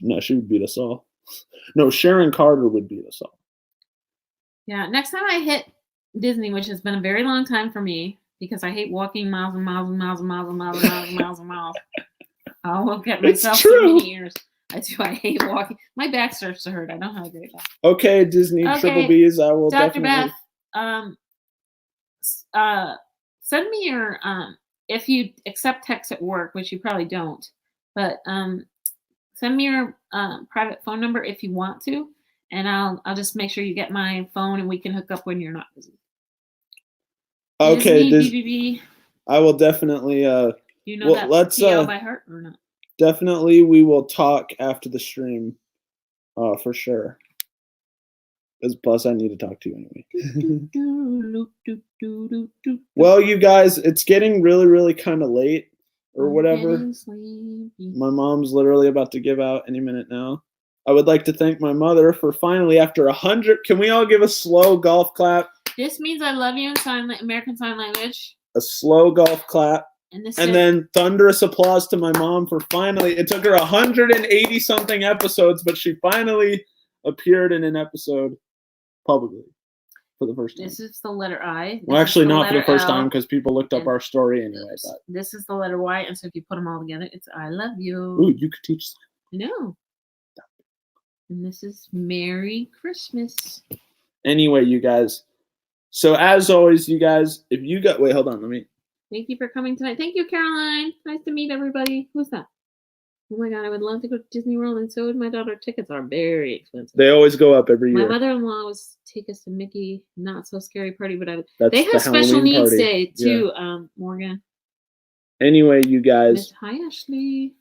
No, she would beat us all. No, Sharon Carter would beat us all. Yeah, next time I hit Disney, which has been a very long time for me, because I hate walking miles and miles and miles and miles and miles and miles and miles and miles. I will get myself so many years. I do. I hate walking. My back starts to hurt. I don't have a great back. Okay, Disney Triple Bs. I will Dr. definitely. Beth, send me your if you accept text at work, which you probably don't, but send me your private phone number if you want to, And I'll just make sure you get my phone and we can hook up when you're not busy. Okay, Disney, BBB. I will definitely. You know that PL by heart or not? Definitely, we will talk after the stream, for sure. Because plus, I need to talk to you anyway. Well, you guys, it's getting really, really kind of late, or whatever. My mom's literally about to give out any minute now. I would like to thank my mother for finally, after 100. Can we all give a slow golf clap? This means I love you in American Sign Language. A slow golf clap. And then thunderous applause to my mom for finally. It took her 180 something episodes, but she finally appeared in an episode publicly for the first time. This is the letter I. Well, actually, not for the first time because people looked up our story anyway. But this is the letter Y, and so if you put them all together, it's I love you. Ooh, you could teach that. I know. And this is Merry Christmas. Anyway, you guys. So as always, you guys, if you got wait, hold on, let me. Thank you for coming tonight. Thank you, Caroline. Nice to meet everybody. Who's that? Oh my God, I would love to go to Disney World, and so would my daughter. Tickets are very expensive. They always go up every year. My mother-in-law was take us to Mickey Not So Scary Party, but they have special needs day too, Morgan. Anyway, you guys. Hi, Ashley.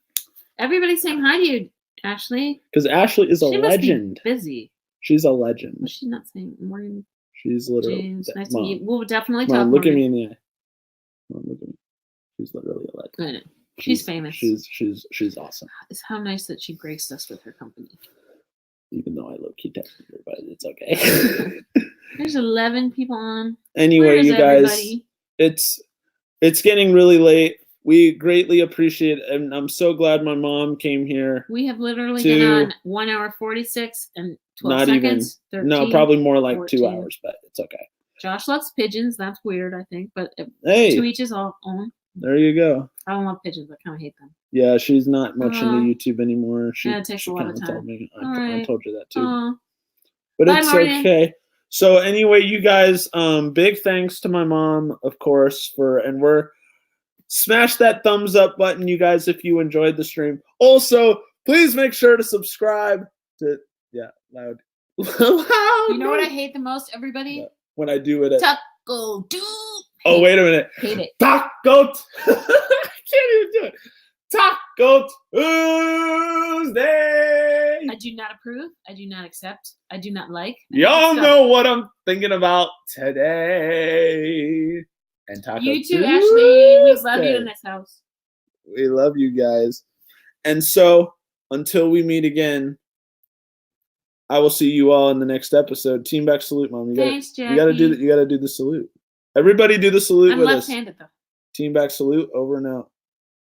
Everybody's saying hi to you, Ashley. Because Ashley is a legend. Be busy. She's a legend. What's she not saying? Morgan. She's literally. James, nice to meet you. We'll definitely talk. Mom, look at me in the eye. Mom, look at me. She's literally a legend. Good. She's famous. She's awesome. It's how nice that she graced us with her company. Even though I low-key texted her, but it's okay. There's 11 people on. Anyway, you guys, it's getting really late. We greatly appreciate it, and I'm so glad my mom came here. We have literally been on 1 hour 46 and 12 seconds. 13, no, probably more like 14. 2 hours, but it's okay. Josh loves pigeons. That's weird, I think, but hey, to each his own. There you go. I don't love pigeons. I kind of hate them. Yeah, she's not much into YouTube anymore. It takes a lot of time. Told me. I told you that too. But it's okay. So anyway, you guys, big thanks to my mom, of course, smash that thumbs up button, you guys, if you enjoyed the stream. Also, please make sure to subscribe to loud. You know what I hate the most, everybody? When I do it. Taco Tuesday. Oh, wait a minute. Hate it. Taco. I can't even do it. Taco Tuesday. I do not approve. I do not accept. I do not like. Y'all know what I'm thinking about today. And Taco You too, Ashley. We love you in this house. We love you guys. And so, until we meet again, I will see you all in the next episode. Team Bax salute, Mom. Thanks, Jackie. You gotta do the salute. Everybody do the salute with us. I'm left-handed though. Team Bax salute, over and out.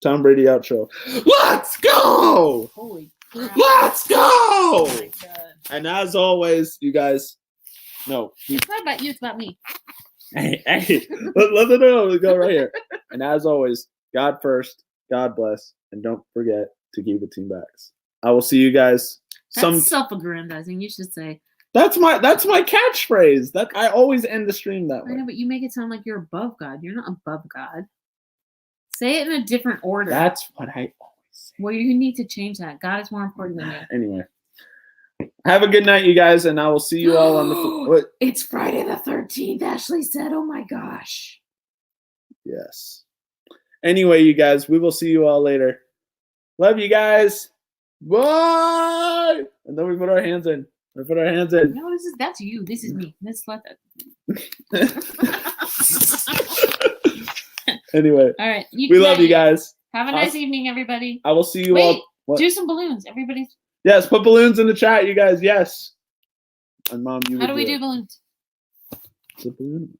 Tom Brady outro. Let's go! Holy crap. Let's go! Oh my God. And as always, you guys, it's not about you, it's about me. Hey, let's go right here. And as always, God first, God bless, and don't forget to keep it Team Bax. I will see you guys. That's self-aggrandizing. You should say. That's my catchphrase. That I always end the stream that way. I know, but you make it sound like you're above God. You're not above God. Say it in a different order. That's what I always say. Well, you need to change that. God is more important than you. Anyway, have a good night, you guys, and I will see you all on the. It's Friday the 13th. Ashley said, "Oh my gosh." Yes. Anyway, you guys, we will see you all later. Love you guys. Bye. And then we put our hands in. No, that's you. This is me. Let's let that. Anyway. All right. We love you guys. Have a nice evening, everybody. I will see you all. What? Do some balloons. Everybody's. Yes, put balloons in the chat, you guys. Yes. And Mom, you. How do we do balloons? It's a balloon.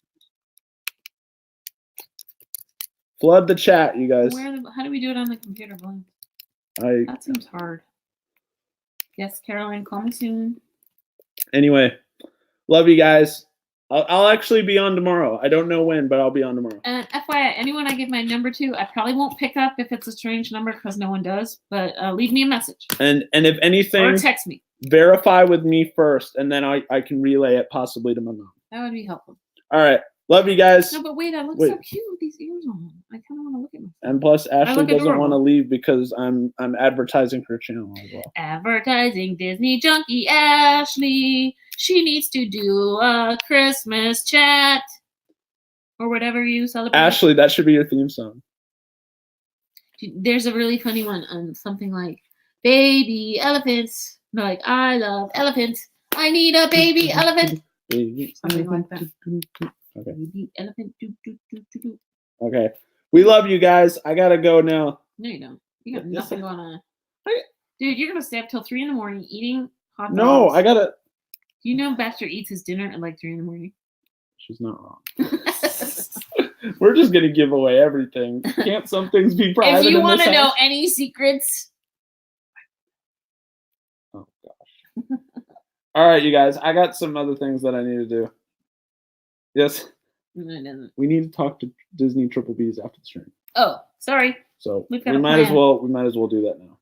Flood the chat, you guys. How do we do it on the computer, balloons? That seems hard. Yes, Caroline, call me soon. Anyway, love you guys. I'll actually be on tomorrow. I don't know when, but I'll be on tomorrow. And FYI, anyone I give my number to, I probably won't pick up if it's a strange number because no one does. But leave me a message. And if anything, or text me. Verify with me first, and then I can relay it possibly to my mom. That would be helpful. All right. Love you guys. No, but wait, I look so cute with these ears on. I kind of want to look at myself. And plus, Ashley doesn't want to leave because I'm advertising her channel as well. Advertising Disney junkie Ashley. She needs to do a Christmas chat or whatever you celebrate. Ashley, that should be your theme song. There's a really funny one, something like baby elephants. Like, I love elephants. I need a baby elephant. Something like that. Okay. Baby elephant. Okay. We love you guys. I gotta go now. No, you don't. You got nothing going on. Dude, you're gonna stay up till 3 a.m. eating hot dogs. No, I gotta. You know Baxter eats his dinner at like 3 a.m. She's not wrong. We're just gonna give away everything. Can't some things be private? If you want to know any secrets. Oh gosh. All right, you guys. I got some other things that I need to do. Yes. No, it doesn't. We need to talk to Disney Triple B's after the stream. Oh, sorry. So we might as well do that now.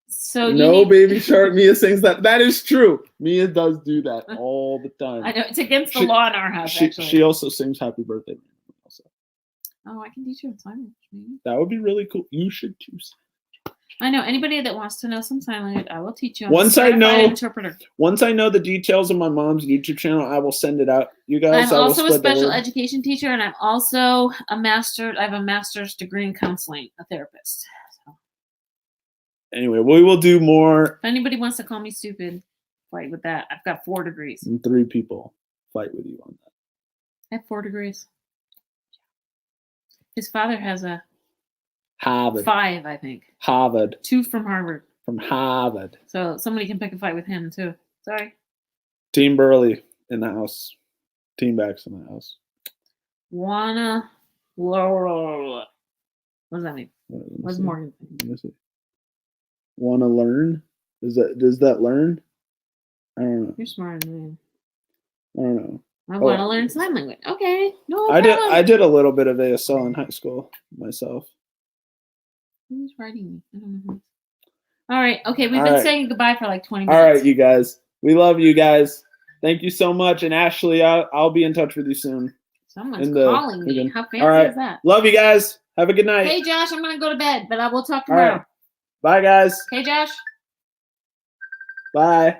So no, Baby Shark. Mia sings that. That is true. Mia does do that all the time. I know it's against the law in our house. Actually, she also sings Happy Birthday. Also. Oh, I can teach you a sign language. Maybe. That would be really cool. You should too. I know anybody that wants to know some sign language, I will teach you. Once I know interpreter. Once I know the details of my mom's YouTube channel, I will send it out. You guys. I'm also a special education teacher, and I'm also a master. I have a master's degree in counseling, a therapist. So. Anyway, we will do more. If anybody wants to call me stupid, fight with that. I've got 4 degrees. And 3 people fight with you on that. I have 4 degrees. His father has a Harvard. 5, I think. Harvard. 2 from Harvard. From Harvard. So somebody can pick a fight with him too. Sorry. Team Berle in the house. Team Bax in the house. What does that mean? What's Morgan? Let me see. Wanna learn? Does that learn? I don't know. You're smarter than me. I don't know. I want to learn sign language. Okay. No I problem. I did a little bit of ASL in high school myself. Who's writing me? I don't know. All right. Okay. We've been saying goodbye for like 20 minutes. All right, you guys. We love you guys. Thank you so much. And Ashley, I'll be in touch with you soon. Someone's calling me. How fancy is that? Love you guys. Have a good night. Hey, Josh, I'm going to go to bed, but I will talk tomorrow. Right. Bye, guys. Hey, Josh. Bye.